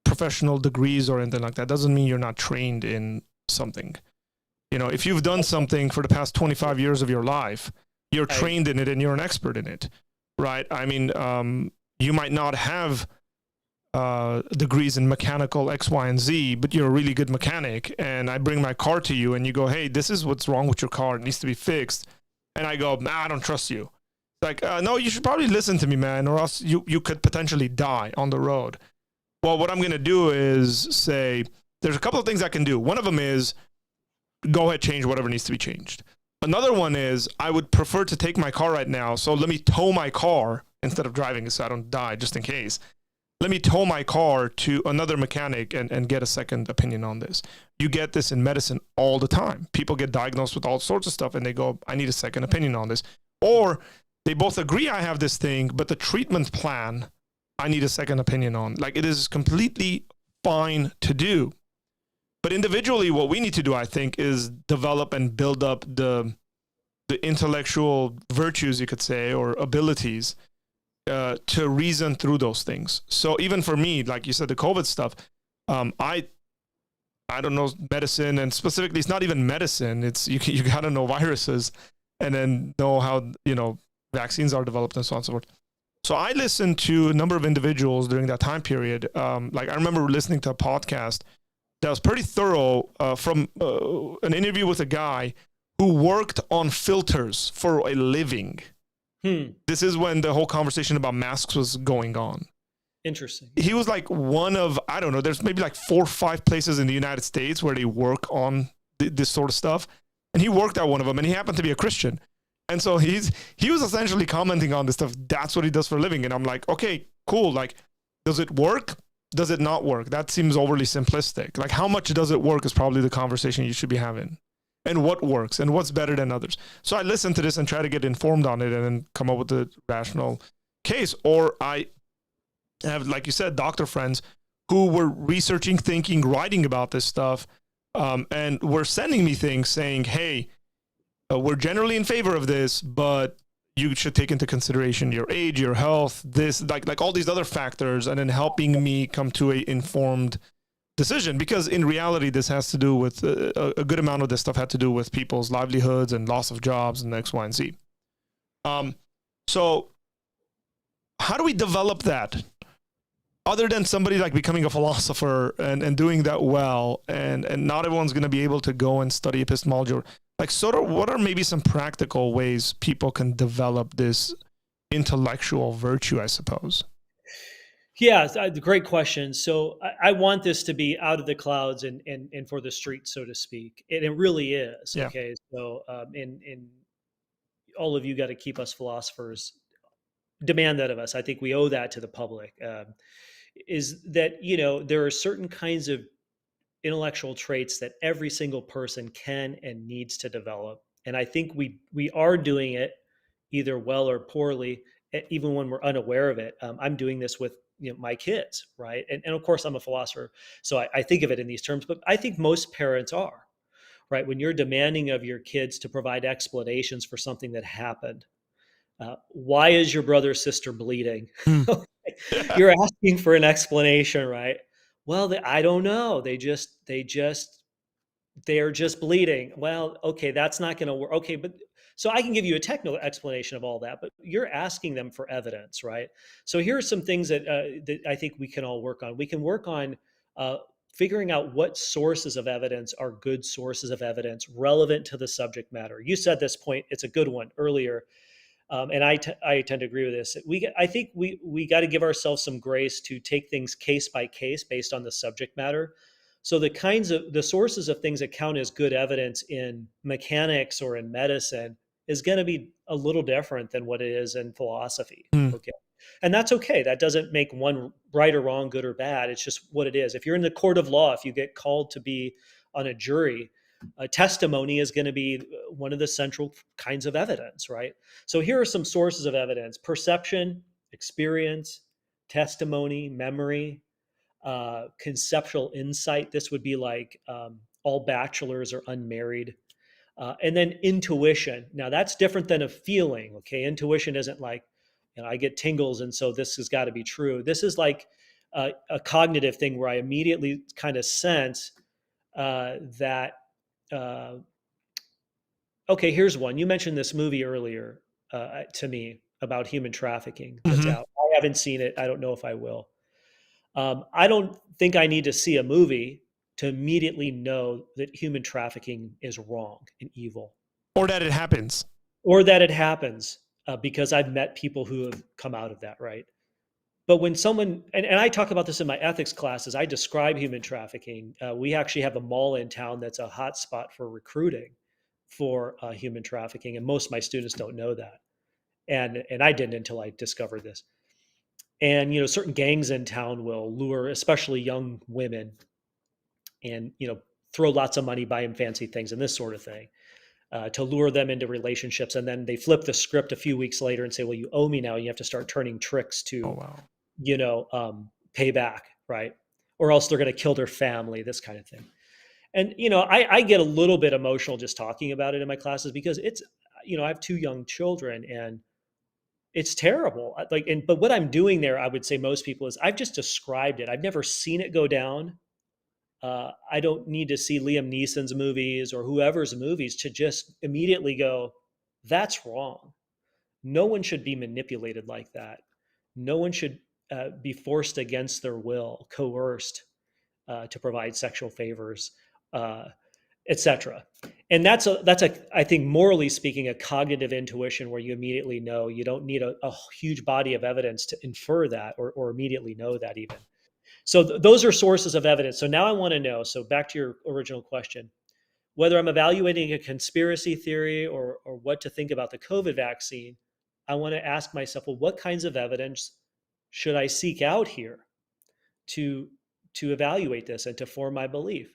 professional degrees or anything like that doesn't mean you're not trained in something. If you've done something for the past 25 years of your life, you're trained in it and you're an expert in it, right? I mean, you might not have degrees in mechanical X, Y, and Z, but you're a really good mechanic. And I bring my car to you and you go, hey, this is what's wrong with your car. It needs to be fixed. And I go, nah, I don't trust you. Like, no, you should probably listen to me, man, or else you could potentially die on the road. Well, what I'm going to do is say, there's a couple of things I can do. One of them is go ahead, change whatever needs to be changed. Another one is I would prefer to take my car right now. So let me tow my car instead of driving it so I don't die, just in case. Let me tow my car to another mechanic and get a second opinion on this. You get this in medicine all the time. People get diagnosed with all sorts of stuff and they go, I need a second opinion on this. Or they both agree I have this thing, but the treatment plan, I need a second opinion on. Like, it is completely fine to do. But individually, what we need to do, I think, is develop and build up the intellectual virtues, you could say, or abilities to reason through those things. So even for me, like you said, the COVID stuff, I don't know medicine, and specifically, it's not even medicine. It's you got to know viruses, and then know how vaccines are developed and so on and so forth. So I listened to a number of individuals during that time period. Like I remember listening to a podcast that was pretty thorough from an interview with a guy who worked on filters for a living. This is when the whole conversation about masks was going on. Interesting. He was like one of, I don't know, there's maybe like 4 or 5 places in the United States where they work on this sort of stuff. And he worked at one of them, and he happened to be a Christian. And so he was essentially commenting on this stuff. That's what he does for a living. And I'm like, okay, cool. Like, does it work? Does it not work? That seems overly simplistic. Like, how much does it work is probably the conversation you should be having. And what works and what's better than others. So I listen to this and try to get informed on it and then come up with a rational case. Or I have, like you said, doctor friends who were researching, thinking, writing about this stuff, and were sending me things saying, hey, we're generally in favor of this, but you should take into consideration your age, your health, this, like all these other factors, and then helping me come to a informed decision. Because in reality, this has to do with a good amount of this stuff had to do with people's livelihoods and loss of jobs and X, Y, and Z. So how do we develop that? Other than somebody like becoming a philosopher and doing that well, and not everyone's going to be able to go and study epistemology. Or, like, sort of, what are maybe some practical ways people can develop this intellectual virtue, I suppose? Yeah, great question. So I want this to be out of the clouds and for the streets, so to speak. And it really is. Yeah. Okay. So and all of you got to keep us philosophers, demand that of us. I think we owe that to the public. Is that, there are certain kinds of intellectual traits that every single person can and needs to develop. And I think we are doing it either well or poorly, even when we're unaware of it. I'm doing this with my kids, right? And of course, I'm a philosopher, so I think of it in these terms. But I think most parents are, right? When you're demanding of your kids to provide explanations for something that happened, why is your brother or sister bleeding? You're asking for an explanation, right? Well, I don't know. They're just bleeding. Well, okay, that's not going to work. Okay, but so I can give you a technical explanation of all that, but you're asking them for evidence, right? So here are some things that I think we can all work on. We can work on figuring out what sources of evidence are good sources of evidence relevant to the subject matter. You said this point; it's a good one earlier. And I tend to agree with this. I think we got to give ourselves some grace to take things case by case based on the subject matter. So the sources of things that count as good evidence in mechanics or in medicine is going to be a little different than what it is in philosophy. Mm. Okay. And that's okay. That doesn't make one right or wrong, good or bad. It's just what it is. If you're in the court of law, if you get called to be on a jury, a testimony is going to be one of the central kinds of evidence, right? So here are some sources of evidence: perception, experience, testimony, memory, conceptual insight. This would be like all bachelors are unmarried. And then intuition. Now that's different than a feeling. Okay. Intuition isn't like, I get tingles and so this has got to be true. This is like a cognitive thing where I immediately kind of sense that, okay, here's one. You mentioned this movie earlier to me about human trafficking that's Mm-hmm. out. I haven't seen it. I don't know if I will. I don't think I need to see a movie to immediately know that human trafficking is wrong and evil, Or that it happens. or that it happens, because I've met people who have come out of that, right? But when someone, and I talk about this in my ethics classes, I describe human trafficking. We actually have a mall in town that's a hot spot for recruiting for human trafficking, and most of my students don't know that, and I didn't until I discovered this. And certain gangs in town will lure especially young women and throw lots of money, buy them fancy things and this sort of thing, to lure them into relationships. And then they flip the script a few weeks later and say, well, you owe me now. You have to start turning tricks Oh, to wow. pay back, right? Or else they're going to kill their family, this kind of thing. And I get a little bit emotional just talking about it in my classes, because it's, I have 2 young children, and it's terrible. But what I'm doing there, I would say most people, is I've just described it. I've never seen it go down. I don't need to see Liam Neeson's movies or whoever's movies to just immediately go, that's wrong. No one should be manipulated like that. No one should be forced against their will, coerced to provide sexual favors, etc. And that's I think, morally speaking, a cognitive intuition where you immediately know. You don't need a huge body of evidence to infer that, or immediately know that even. So those are sources of evidence. So now I want to know. So back to your original question, whether I'm evaluating a conspiracy theory or what to think about the COVID vaccine, I want to ask myself, well, what kinds of evidence should I seek out here to evaluate this and to form my belief?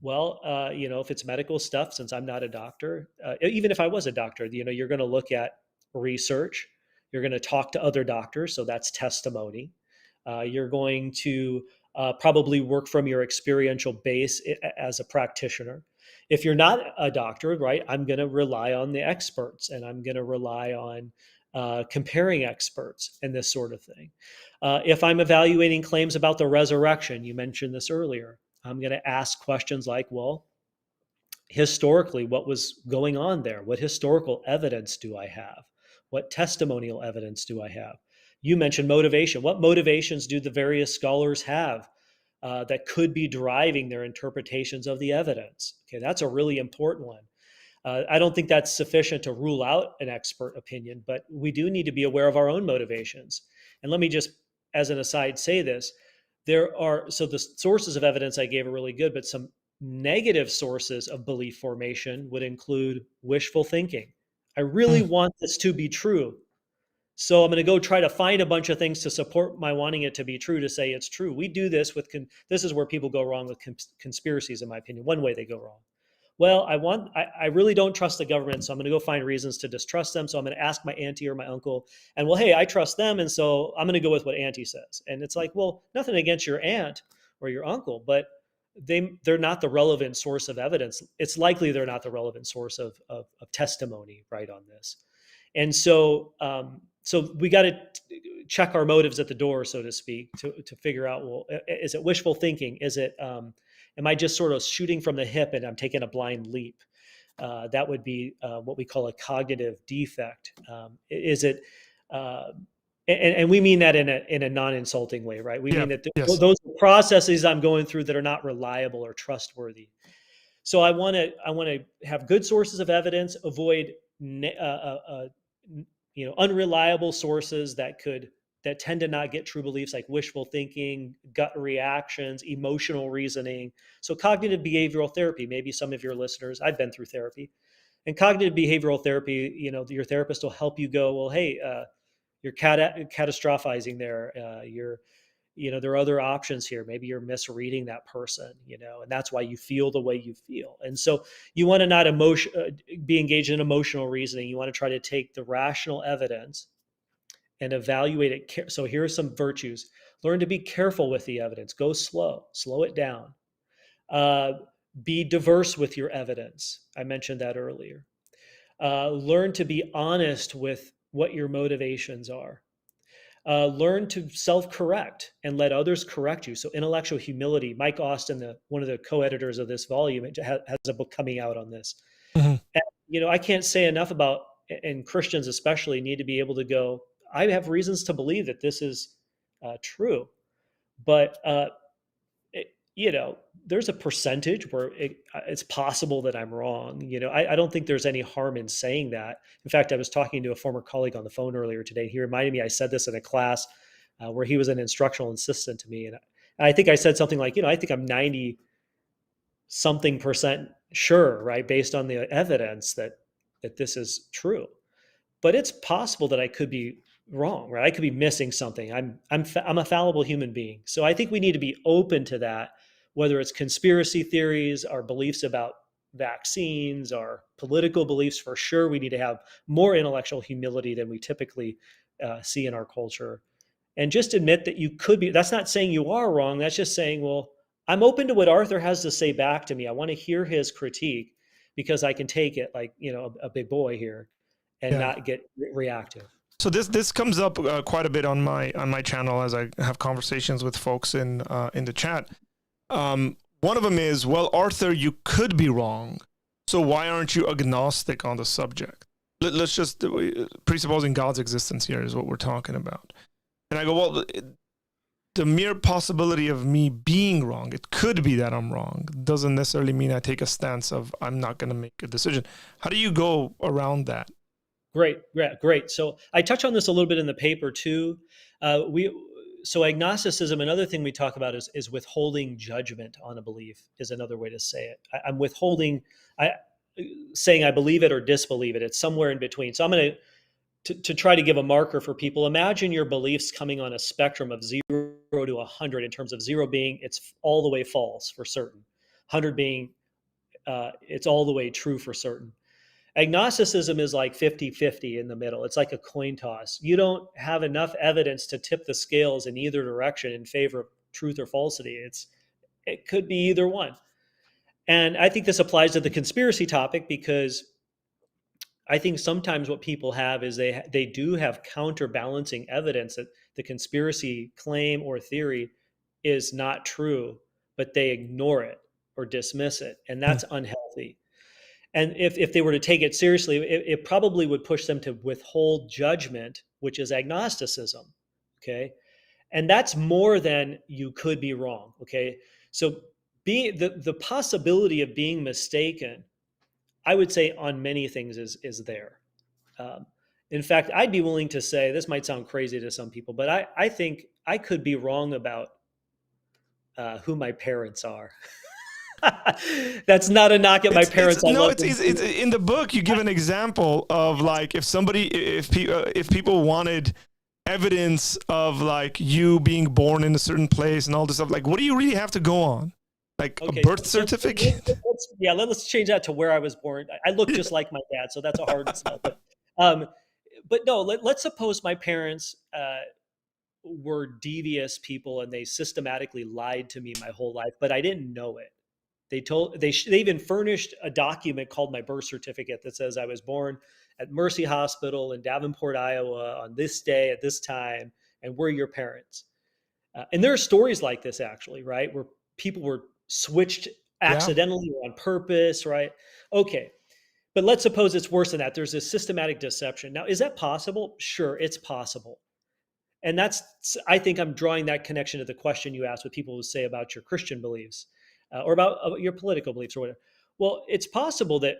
Well, if it's medical stuff, since I'm not a doctor, even if I was a doctor, you're going to look at research. You're going to talk to other doctors, so that's testimony. You're going to probably work from your experiential base as a practitioner. If you're not a doctor, right, I'm going to rely on the experts, and I'm going to rely on comparing experts and this sort of thing. If I'm evaluating claims about the resurrection, you mentioned this earlier, I'm going to ask questions like, well, historically, what was going on there? What historical evidence do I have? What testimonial evidence do I have? You mentioned motivation. What motivations do the various scholars have that could be driving their interpretations of the evidence? Okay, that's a really important one. I don't think that's sufficient to rule out an expert opinion, but we do need to be aware of our own motivations. And let me just, as an aside, say this. So the sources of evidence I gave are really good, but some negative sources of belief formation would include wishful thinking. I really Mm. want this to be true. So I'm going to go try to find a bunch of things to support my wanting it to be true, to say it's true. We do this with, this is where people go wrong with conspiracies, in my opinion. One way they go wrong. Well, I really don't trust the government, so I'm going to go find reasons to distrust them. So I'm going to ask my auntie or my uncle, and well, hey, I trust them, and so I'm going to go with what auntie says. And it's like, well, nothing against your aunt or your uncle, but they're not the relevant source of evidence. It's likely they're not the relevant source of testimony, right, on this. And so we got to check our motives at the door, so to speak, to figure out, well, is it wishful thinking? Is it am I just sort of shooting from the hip and I'm taking a blind leap? That would be what we call a cognitive defect. Is it? And we mean that in a non-insulting way, right? We Yeah. mean that Yes. those processes I'm going through that are not reliable or trustworthy. So I want to have good sources of evidence, avoid unreliable sources that tend to not get true beliefs, like wishful thinking, gut reactions, emotional reasoning. So cognitive behavioral therapy, maybe some of your listeners, I've been through therapy, and cognitive behavioral therapy, your therapist will help you go, well, hey, you're catastrophizing there. There are other options here. Maybe you're misreading that person, and that's why you feel the way you feel. And so you want to not be engaged in emotional reasoning. You want to try to take the rational evidence and evaluate it. So here are some virtues. Learn to be careful with the evidence. Go slow it down. Be diverse with your evidence. I mentioned that earlier. Learn to be honest with what your motivations are. Learn to self-correct and let others correct you. So intellectual humility. Mike Austin, one of the co-editors of this volume, has a book coming out on this. Mhm. And, I can't say enough about, and Christians especially need to be able to go, I have reasons to believe that this is true, but there's a percentage where it's possible that I'm wrong. I don't think there's any harm in saying that. In fact, I was talking to a former colleague on the phone earlier today. He reminded me I said this in a class where he was an instructional assistant to me, and I think I said something like, I think I'm 90 something percent sure, right, based on the evidence that this is true. But it's possible that I could be wrong, right? I could be missing something. I'm a fallible human being. So I think we need to be open to that, whether it's conspiracy theories, our beliefs about vaccines, our political beliefs. For sure, we need to have more intellectual humility than we typically see in our culture, and just admit that you could be. That's not saying you are wrong. That's just saying, well, I'm open to what Arthur has to say back to me. I want to hear his critique because I can take it like, a big boy here and Yeah. not get reactive. So this comes up quite a bit on my channel as I have conversations with folks in the chat. One of them is, well, Arthur, you could be wrong. So why aren't you agnostic on the subject? Let's just presupposing God's existence here is what we're talking about. And I go, well, the mere possibility of me being wrong, it could be that I'm wrong, doesn't necessarily mean I take a stance of I'm not going to make a decision. How do you go around that? Great. So I touch on this a little bit in the paper too. So agnosticism, another thing we talk about is withholding judgment on a belief is another way to say it. I'm withholding, saying I believe it or disbelieve it. It's somewhere in between. So I'm going to try to give a marker for people. Imagine your beliefs coming on a spectrum of 0 to 100, in terms of 0 being it's all the way false for certain, 100 being it's all the way true for certain. Agnosticism is like 50-50 in the middle. It's like a coin toss. You don't have enough evidence to tip the scales in either direction in favor of truth or falsity. It could be either one. And I think this applies to the conspiracy topic because I think sometimes what people have is they do have counterbalancing evidence that the conspiracy claim or theory is not true, but they ignore it or dismiss it, and Hmm. that's unhealthy. And if they were to take it seriously, it probably would push them to withhold judgment, which is agnosticism. Okay, and that's more than you could be wrong. Okay, so being the possibility of being mistaken, I would say on many things is there. Um, in fact, I'd be willing to say this might sound crazy to some people, but I think I could be wrong about who my parents are. That's not a knock at my It's parents. I no, love them. it's in the book. You give an example of like if people wanted evidence of like you being born in a certain place and all this stuff, like what do you really have to go on? Like a Okay, birth certificate? let's change that to where I was born. I look just like my dad, so that's a hard sell. But no, let's suppose my parents were devious people and they systematically lied to me my whole life, but I didn't know it. They even furnished a document called my birth certificate that says I was born at Mercy Hospital in Davenport, Iowa, on this day at this time, and we're your parents. And there are stories like this actually, right, where people were switched Yeah. accidentally or on purpose, right? Okay, but let's suppose it's worse than that. There's a systematic deception. Now, is that possible? Sure, it's possible. And that's, I think I'm drawing that connection to the question you asked, what people would say about your Christian beliefs or about your political beliefs or whatever. Well, it's possible that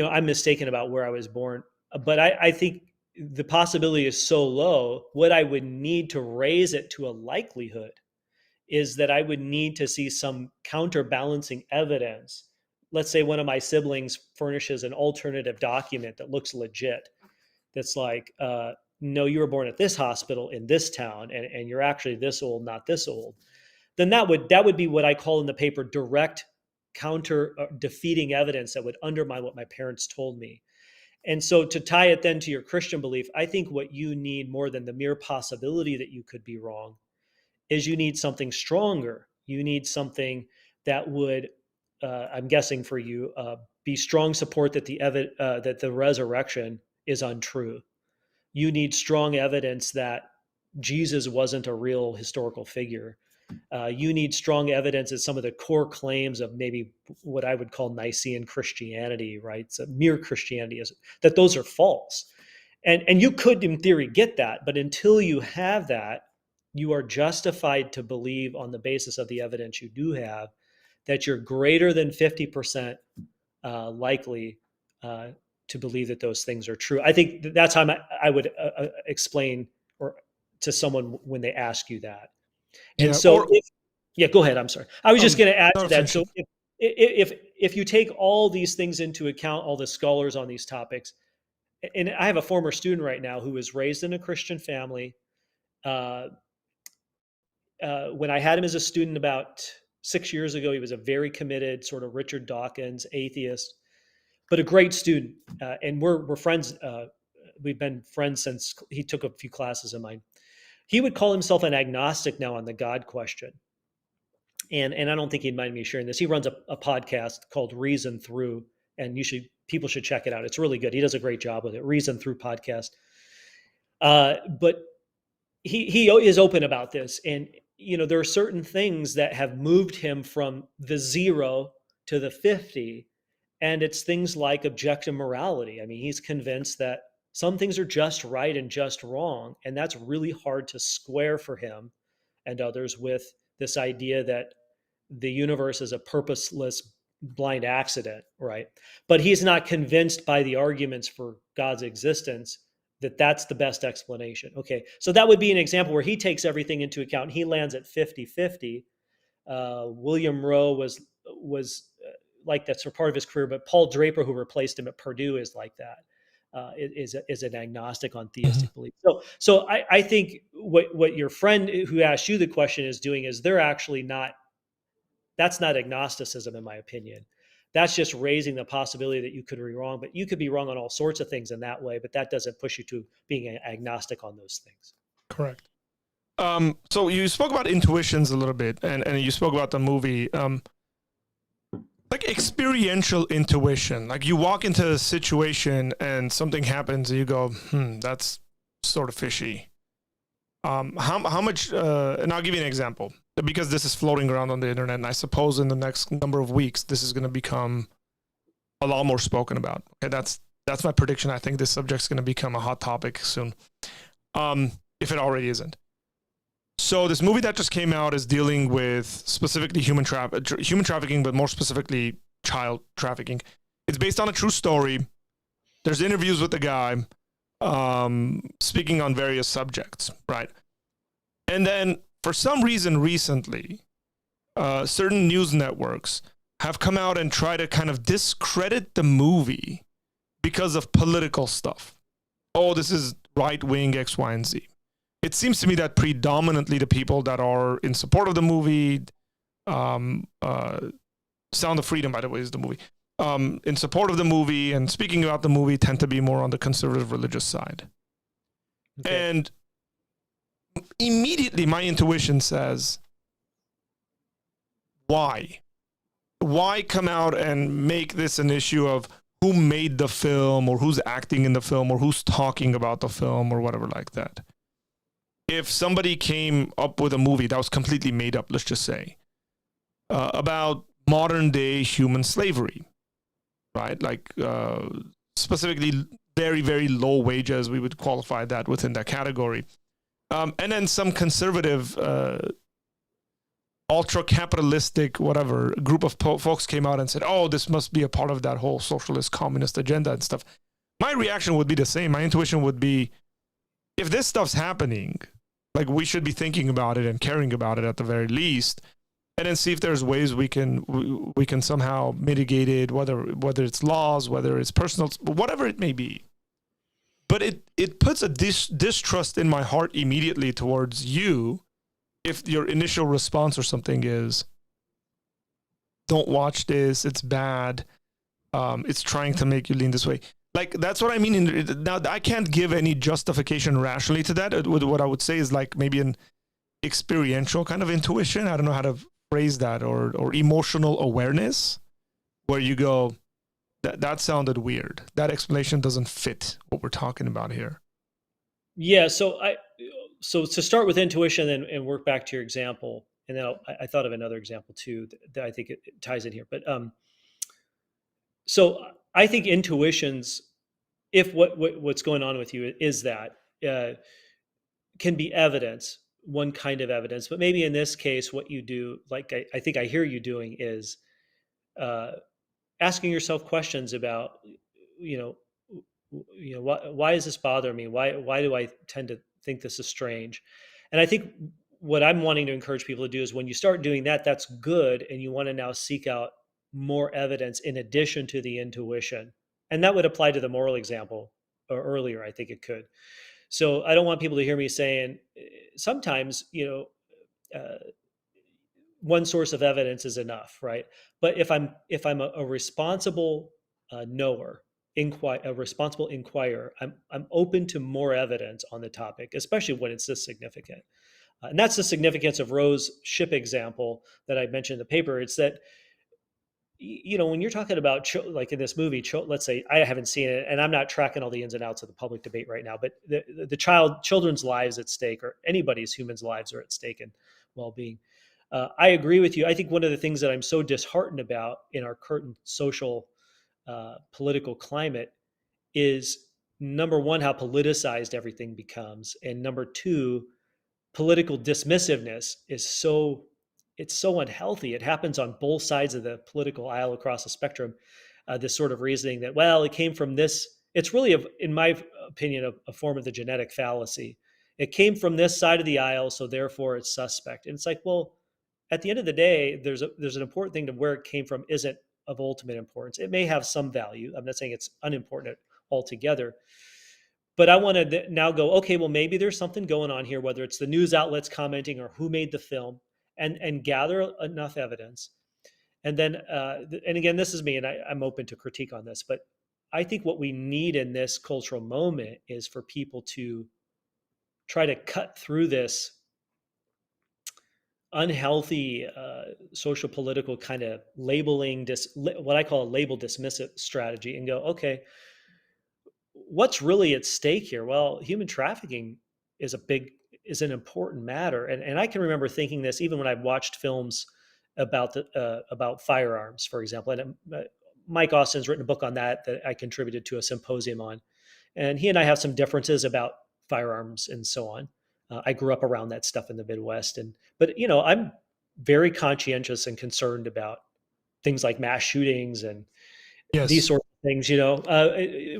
I'm mistaken about where I was born, but I think the possibility is so low. What I would need to raise it to a likelihood is that I would need to see some counterbalancing evidence. Let's say one of my siblings furnishes an alternative document that looks legit, that's like, no, you were born at this hospital in this town, and you're actually this old, not this old. Then that would be what I call in the paper direct counter defeating evidence that would undermine what my parents told me. And so to tie it then to your Christian belief, I think what you need more than the mere possibility that you could be wrong is you need something stronger. You need something that would, I'm guessing for you, be strong support that that the resurrection is untrue. You need strong evidence that Jesus wasn't a real historical figure. You need strong evidence that some of the core claims of maybe what I would call Nicene Christianity, right? So mere Christianity is that those are false. And you could, in theory, get that, but until you have that, you are justified to believe on the basis of the evidence you do have that you're greater than 50% likely to believe that those things are true. I think that's how I would explain or to someone when they ask you that. And Yeah. so, yeah, go ahead. I'm sorry. I was just going to add No, to that. finish So, it. if you take all these things into account, all the scholars on these topics, and I have a former student right now who was raised in a Christian family. Uh, when I had him as a student about 6 years ago, he was a very committed, sort of Richard Dawkins atheist, but a great student. And we're friends. We've been friends since he took a few classes of mine. He would call himself an agnostic now on the God question. And I don't think he'd mind me sharing this. He runs a podcast called Reason Through, and people should check it out. It's really good. He does a great job with it. Reason Through podcast. But he is open about this, and there are certain things that have moved him from the 0 to the 50, and it's things like objective morality. I mean, he's convinced that some things are just right and just wrong, and that's really hard to square for him and others with this idea that the universe is a purposeless blind accident, right? But he's not convinced by the arguments for God's existence that that's the best explanation. Okay, so that would be an example where he takes everything into account and he lands at 50-50. William Rowe was like that's for part of his career, but Paul Draper, who replaced him at Purdue, is like that. Is an agnostic on Mhm. theistic belief. So I think what your friend who asked you the question is doing is they're actually not. That's not agnosticism, in my opinion. That's just raising the possibility that you could be wrong, but you could be wrong on all sorts of things in that way, but that doesn't push you to being agnostic on those things. Correct. So you spoke about intuitions a little bit, and you spoke about the movie. like experiential intuition. Like you walk into a situation and something happens and you go, that's sort of fishy. How much, and I'll give you an example because this is floating around on the internet. And I suppose in the next number of weeks, this is going to become a lot more spoken about. Okay. That's my prediction. I think this subject's going to become a hot topic soon. If it already isn't. So this movie that just came out is dealing with specifically human trafficking, but more specifically child trafficking. It's based on a true story. There's interviews with the guy, speaking on various subjects, right? And then for some reason recently, certain news networks have come out and try to kind of discredit the movie because of political stuff. Oh, this is right-wing X, Y, and Z. It seems to me that predominantly the people that are in support of the movie, Sound of Freedom, by the way, is the movie, in support of the movie and speaking about the movie tend to be more on the conservative religious side. Okay. And immediately my intuition says, why? Why come out and make this an issue of who made the film or who's acting in the film or who's talking about the film or whatever like that? If somebody came up with a movie that was completely made up, let's just say, about modern day human slavery, right? Like specifically very, very low wages, we would qualify that within that category. And then some conservative, ultra capitalistic, whatever, group of folks came out and said, oh, this must be a part of that whole socialist communist agenda and stuff. My reaction would be the same. My intuition would be, if this stuff's happening, like we should be thinking about it and caring about it at the very least, and then see if there's ways we can somehow mitigate it, whether it's laws, whether it's personal, whatever it may be. But it puts a distrust in my heart immediately towards you if your initial response or something is, don't watch this, it's bad, it's trying to make you lean this way. Like, that's what I mean. Now, I can't give any justification rationally to that. What I would say is like maybe an experiential kind of intuition. I don't know how to phrase that, or emotional awareness, where you go, that sounded weird. That explanation doesn't fit what we're talking about here. Yeah. So to start with intuition and work back to your example, and then I thought of another example too that I think it ties in here. But so I think intuitions, if what's going on with you is that can be evidence, one kind of evidence, but maybe in this case, what you do, like I think I hear you doing, is asking yourself questions about, why does this bother me? Why do I tend to think this is strange? And I think what I'm wanting to encourage people to do is when you start doing that, that's good, and you want to now seek out more evidence in addition to the intuition. And that would apply to the moral example or earlier. I think it could. So I don't want people to hear me saying sometimes, one source of evidence is enough, right? But if I'm a responsible knower, a responsible inquirer, I'm open to more evidence on the topic, especially when it's this significant. And that's the significance of Roe's ship example that I mentioned in the paper. It's that, when you're talking about, like in this movie, let's say, I haven't seen it and I'm not tracking all the ins and outs of the public debate right now, but the children's lives at stake, or anybody's humans' lives are at stake, and well-being. I agree with you. I think one of the things that I'm so disheartened about in our current social, political climate is, number one, how politicized everything becomes, and number two, political dismissiveness is so unhealthy. It happens on both sides of the political aisle across the spectrum. This sort of reasoning that, well, it came from this. It's really, in my opinion, a form of the genetic fallacy. It came from this side of the aisle, so therefore it's suspect. And it's like, well, at the end of the day, there's an important thing to where it came from isn't of ultimate importance. It may have some value. I'm not saying it's unimportant altogether. But I want to now go, okay, well, maybe there's something going on here, whether it's the news outlets commenting or who made the film, and gather enough evidence. And then, and again, this is me, and I'm open to critique on this, but I think what we need in this cultural moment is for people to try to cut through this unhealthy social political kind of labeling, what I call a label dismissive strategy, and go, okay, what's really at stake here? Well, human trafficking is is an important matter, and I can remember thinking this even when I watched films about firearms, for example. And Mike Austin's written a book on that I contributed to a symposium on, and he and I have some differences about firearms and so on. I grew up around that stuff in the Midwest, but I'm very conscientious and concerned about things like mass shootings and these Yes. sorts of things,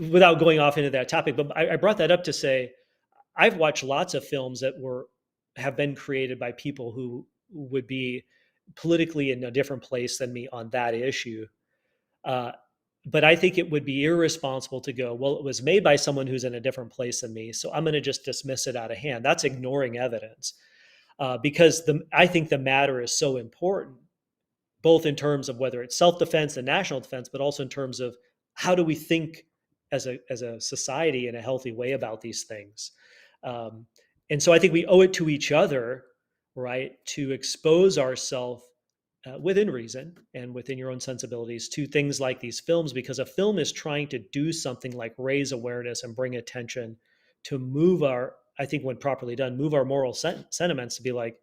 without going off into that topic. But I brought that up to say I've watched lots of films that have been created by people who would be politically in a different place than me on that issue. Uh, but I think it would be irresponsible to go, well, it was made by someone who's in a different place than me, so I'm going to just dismiss it out of hand. That's ignoring evidence, because I think the matter is so important, both in terms of whether it's self-defense and national defense, but also in terms of how do we think as a society in a healthy way about these things. Um, and so I think we owe it to each other, right, to expose ourselves within reason and within your own sensibilities to things like these films, because a film is trying to do something like raise awareness and bring attention to move I think when properly done, move our moral sentiments to be like,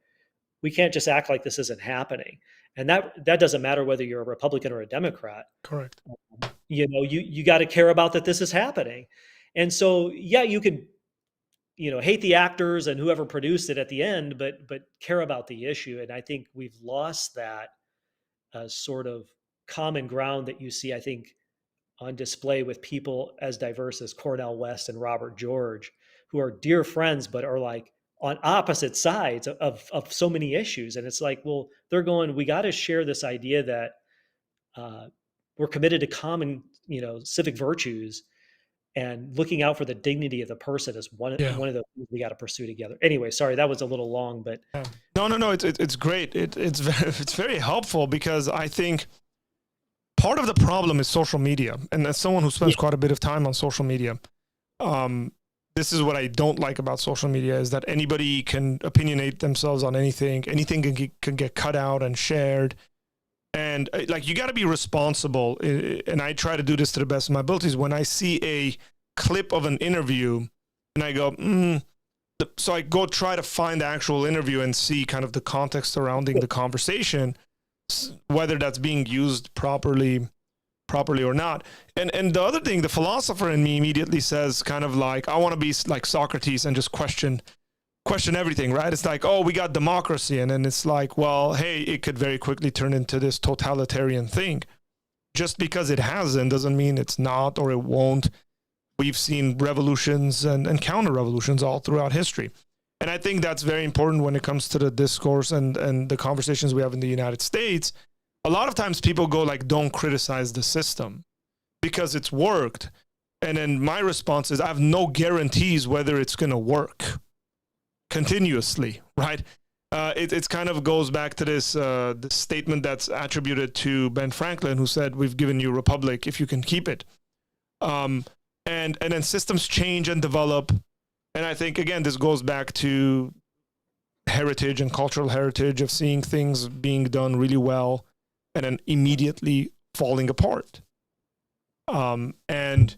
we can't just act like this isn't happening. And that doesn't matter whether you're a Republican or a Democrat. Correct. You got to care about that this is happening. And so, yeah, you could, hate the actors and whoever produced it at the end, but care about the issue. And I think we've lost that sort of common ground that you see, I think, on display with people as diverse as Cornel West and Robert George, who are dear friends, but are like on opposite sides of so many issues. And it's like, well, they're going, we got to share this idea that we're committed to common, civic virtues, and looking out for the dignity of the person is one Yeah. of the things we got to pursue together. Anyway, sorry, that was a little long, but Yeah. No. It's great. It's very helpful, because I think part of the problem is social media. And as someone who spends yeah, quite a bit of time on social media, this is what I don't like about social media, is that anybody can opinionate themselves on anything. Anything can get cut out and shared. And like, you got to be responsible. And I try to do this to the best of my abilities. When I see a clip of an interview and I go, so I go try to find the actual interview and see kind of the context surrounding the conversation, whether that's being used properly or not. And the other thing, the philosopher in me immediately says kind of like, I want to be like Socrates and just question everything, right? It's like, oh, we got democracy. And then it's like, well, hey, it could very quickly turn into this totalitarian thing. Just because it hasn't doesn't mean it's not, or it won't. We've seen revolutions and counter revolutions all throughout history. And I think that's very important when it comes to the discourse and the conversations we have in the United States. A lot of times people go like, don't criticize the system because it's worked. And then my response is, I have no guarantees whether it's going to work continuously, right? It's kind of goes back to this statement that's attributed to Ben Franklin, who said, we've given you a republic if you can keep it. And then systems change and develop. And I think, again, this goes back to heritage and cultural heritage of seeing things being done really well and then immediately falling apart. And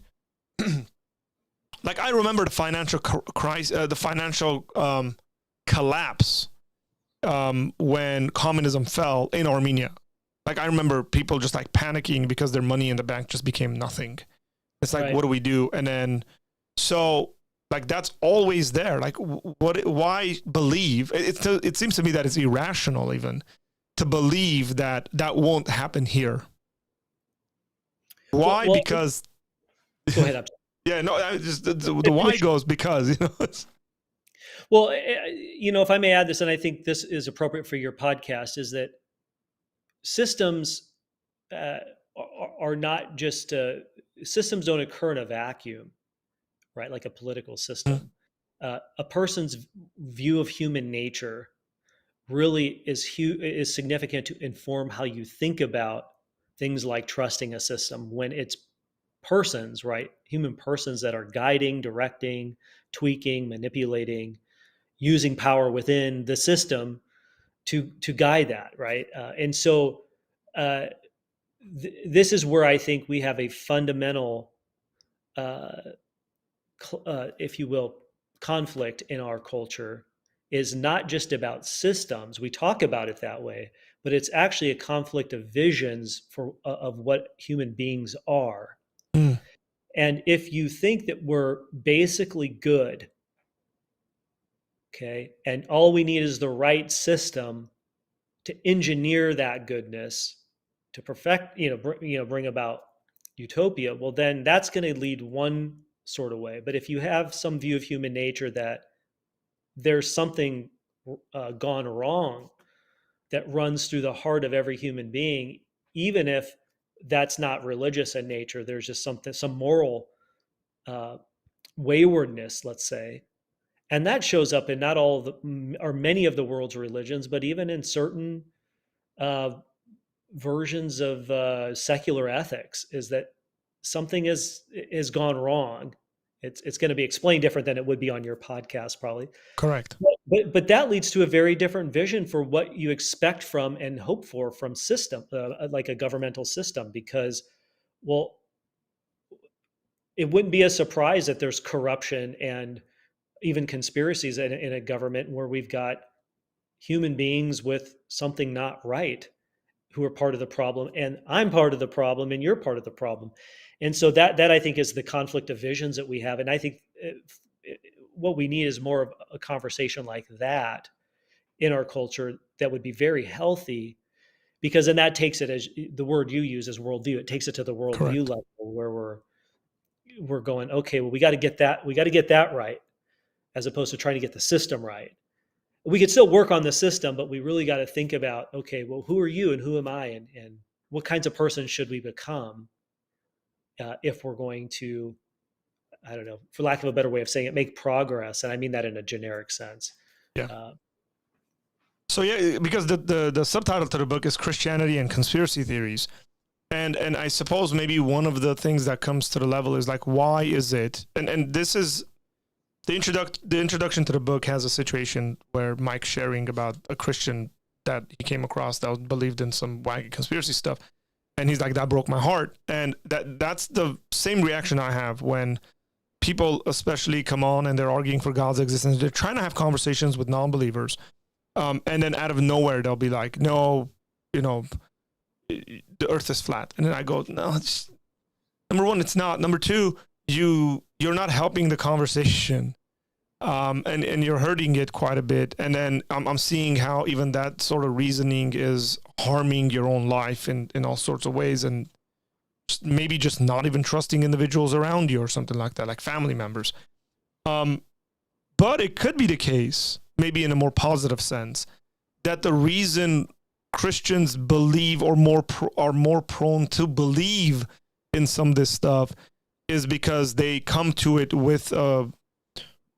like, I remember the financial crisis, the financial collapse when communism fell in Armenia. Like, I remember people just like panicking because their money in the bank just became nothing. It's like, right, what do we do? And then, so like, that's always there. Like, why believe? It seems to me that it's irrational even to believe that won't happen here. Why? Well, because. Go ahead. Yeah, no, just the why goes because, Well, if I may add this, and I think this is appropriate for your podcast, is that systems are not just systems don't occur in a vacuum, right? Like a political system. A person's view of human nature really is significant to inform how you think about things like trusting a system when it's persons, right? Human persons that are guiding, directing, tweaking, manipulating, using power within the system to guide that, right? And so this is where I think we have a fundamental, if you will, conflict in our culture. Is not just about systems. We talk about it that way, but it's actually a conflict of visions of what human beings are. Mm. And if you think that we're basically good, okay, and all we need is the right system to engineer that goodness to perfect, bring about utopia, well, then that's going to lead one sort of way. But if you have some view of human nature that there's something gone wrong that runs through the heart of every human being, even if that's not religious in nature, there's just some moral uh, waywardness, let's say. And that shows up in not all of or many of the world's religions, but even in certain uh, versions of secular ethics, is that something is gone wrong. It's going to be explained different than it would be on your podcast, probably. Correct. But that leads to a very different vision for what you expect from and hope for from system, like a governmental system, because, well, it wouldn't be a surprise that there's corruption and even conspiracies in a government where we've got human beings with something not right who are part of the problem, and I'm part of the problem and you're part of the problem. And so that I think is the conflict of visions that we have. And I think what we need is more of a conversation like that in our culture that would be very healthy, because then that takes it, as the word you use, as worldview, it takes it to the worldview Correct. level where we're going, okay, well, we got to get that right, as opposed to trying to get the system right. We could still work on the system, but we really got to think about, okay, well, who are you and who am I, and what kinds of person should we become if we're going to, I don't know, for lack of a better way of saying it, make progress. And I mean that in a generic sense. Yeah. Uh, So yeah, because the subtitle to the book is Christianity and Conspiracy Theories. And I suppose maybe one of the things that comes to the level is like, why is it? And this is the introduction to the book has a situation where Mike's sharing about a Christian that he came across that believed in some wacky conspiracy stuff, and he's like, that broke my heart. And that's the same reaction I have when people especially come on and they're arguing for God's existence. They're trying to have conversations with non-believers, and then out of nowhere they'll be like, no, the earth is flat. And then I go, no, it's, number one, it's not. Number two, you're not helping the conversation, and you're hurting it quite a bit. And then I'm seeing how even that sort of reasoning is harming your own life in all sorts of ways, and maybe just not even trusting individuals around you or something like that, like family members. But it could be the case, maybe in a more positive sense, that the reason Christians believe or are more prone to believe in some of this stuff is because they come to it with a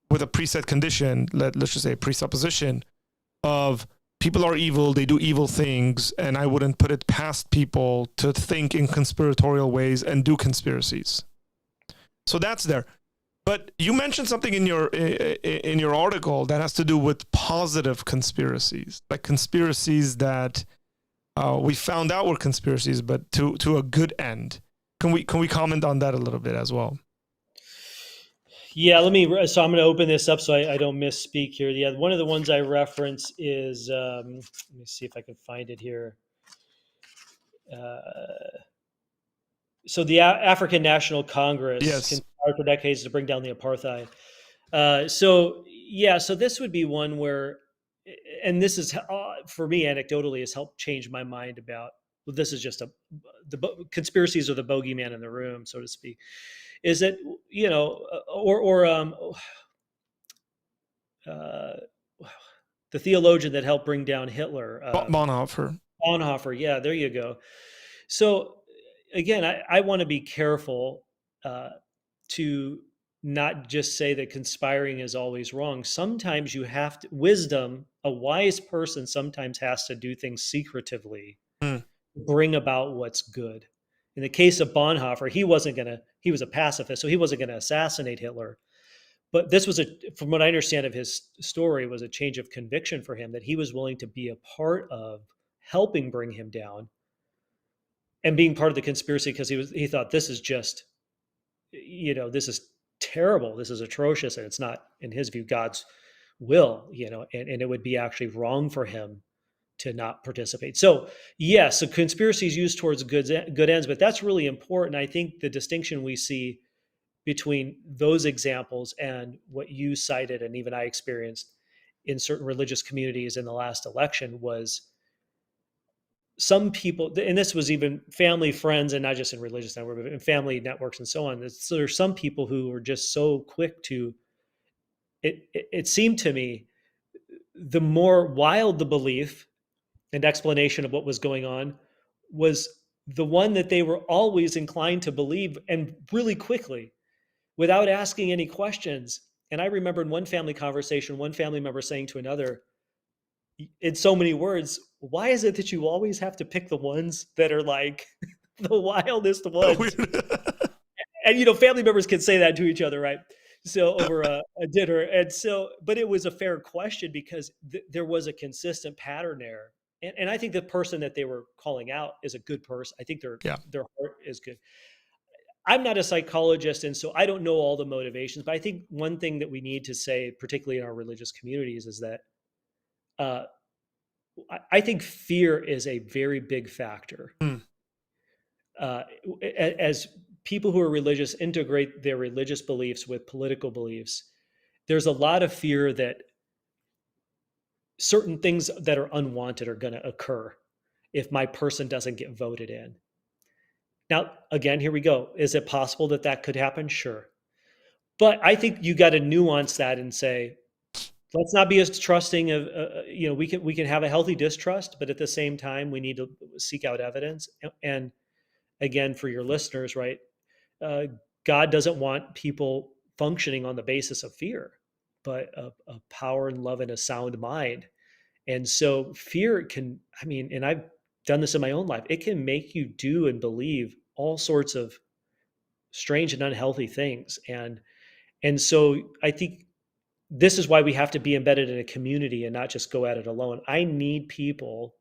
preset condition, let's just say a presupposition of people are evil, they do evil things, and I wouldn't put it past people to think in conspiratorial ways and do conspiracies. So that's there. But you mentioned something in your article that has to do with positive conspiracies, like conspiracies that we found out were conspiracies, but to a good end. Can we comment on that a little bit as well? Yeah, so I'm going to open this up so I don't misspeak here. Yeah, one of the ones I reference is, let me see if I can find it here. So the African National Congress conspired for decades to bring down the apartheid. So this would be one where, and this is for me anecdotally has helped change my mind about. Well, this is just the conspiracies are the bogeyman in the room, so to speak. Is that the theologian that helped bring down Hitler, Bonhoeffer. Bonhoeffer, yeah, there you go. So again, I want to be careful to not just say that conspiring is always wrong. Sometimes you have to, wisdom, a wise person sometimes has to do things secretively, bring about what's good. In the case of Bonhoeffer, he was a pacifist, so he wasn't going to assassinate Hitler. But this was from what I understand of his story, was a change of conviction for him, that he was willing to be a part of helping bring him down and being part of the conspiracy, because he thought, this is just, this is terrible, this is atrocious, and it's not, in his view, God's will, and it would be actually wrong for him to not participate. So yes, so conspiracy is used towards good ends, but that's really important. I think the distinction we see between those examples and what you cited, and even I experienced in certain religious communities in the last election, was some people, and this was even family, friends, and not just in religious networks, but in family networks and so on. So there's some people who were just so quick to, it seemed to me, the more wild the belief and explanation of what was going on was the one that they were always inclined to believe, and really quickly, without asking any questions. And I remember in one family conversation, one family member saying to another, in so many words, why is it that you always have to pick the ones that are like the wildest ones? And family members can say that to each other, right? So over a dinner. And so, but it was a fair question, because there was a consistent pattern there. And I think the person that they were calling out is a good person. I think their heart is good. I'm not a psychologist, and so I don't know all the motivations, but I think one thing that we need to say, particularly in our religious communities, is that uh, I think fear is a very big factor. Mm. As people who are religious integrate their religious beliefs with political beliefs, there's a lot of fear that certain things that are unwanted are going to occur if my person doesn't get voted in. Now, again, here we go. Is it possible that that could happen? Sure. But I think you got to nuance that and say, let's not be as trusting of, we can have a healthy distrust, but at the same time, we need to seek out evidence. And again, for your listeners, right? God doesn't want people functioning on the basis of fear, but of power and love and a sound mind. And so fear can, and I've done this in my own life, it can make you do and believe all sorts of strange and unhealthy things. And so I think this is why we have to be embedded in a community and not just go at it alone. I need people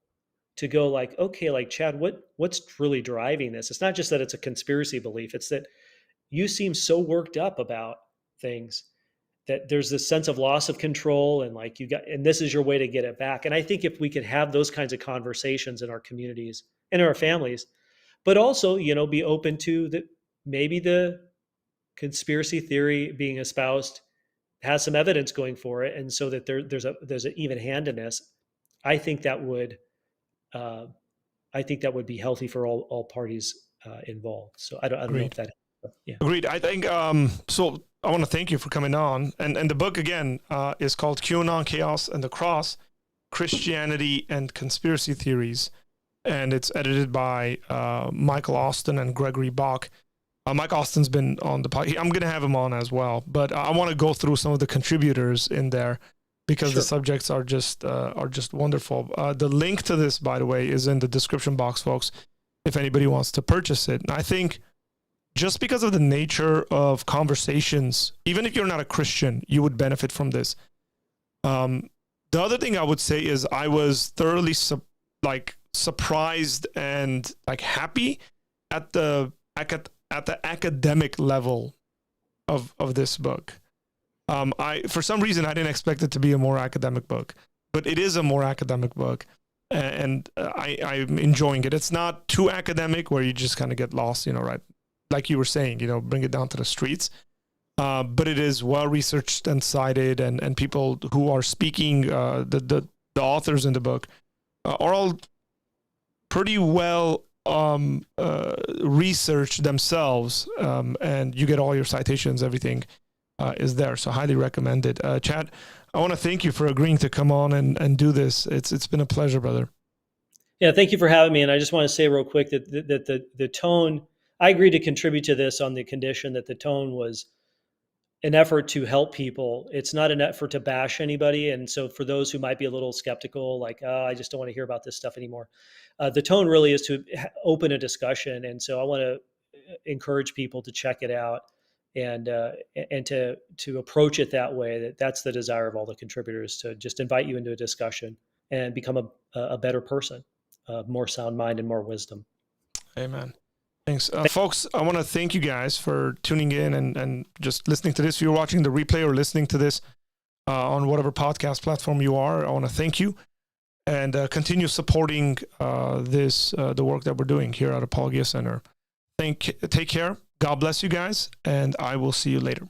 to go like, okay, like Chad, what's really driving this? It's not just that it's a conspiracy belief. It's that you seem so worked up about things that there's this sense of loss of control, and like and this is your way to get it back. And I think if we could have those kinds of conversations in our communities and in our families, but also, be open to that, maybe the conspiracy theory being espoused has some evidence going for it, and so that there's an even handedness. I think that would be healthy for all parties involved. So I don't know if that. Yeah. Agreed. I think so. I want to thank you for coming on. And the book again is called QAnon, Chaos and the Cross: Christianity and Conspiracy Theories, and it's edited by Michael Austin and Gregory Bach. Mike Austin's been on the podcast. I'm going to have him on as well, but I want to go through some of the contributors in there, because the subjects are just wonderful. The link to this, by the way, is in the description box, folks, if anybody wants to purchase it. And I think just because of the nature of conversations, even if you're not a Christian, you would benefit from this. The other thing I would say is I was thoroughly surprised and happy at the academic level of this book. For some reason, I didn't expect it to be a more academic book, but it is a more academic book, and I'm enjoying it. It's not too academic where you just kind of get lost, right? Like you were saying, bring it down to the streets. But it is well researched and cited, and people who are speaking, the authors in the book, are all pretty well researched themselves, and you get all your citations, everything is there. So highly recommended. Chad, I want to thank you for agreeing to come on and do this. It's been a pleasure, brother. Yeah, thank you for having me. And I just want to say real quick that the tone, I agreed to contribute to this on the condition that the tone was an effort to help people. It's not an effort to bash anybody. And so for those who might be a little skeptical, like, oh, I just don't want to hear about this stuff anymore, the tone really is to open a discussion. And so I want to encourage people to check it out. and to approach it that way. That's the desire of all the contributors, to just invite you into a discussion and become a better person, more sound mind and more wisdom. Amen. Thanks. Folks, I want to thank you guys for tuning in and just listening to this. If you're watching the replay or listening to this on whatever podcast platform you are, I want to thank you and continue supporting the work that we're doing here at Apologia Center. Take care. God bless you guys, and I will see you later.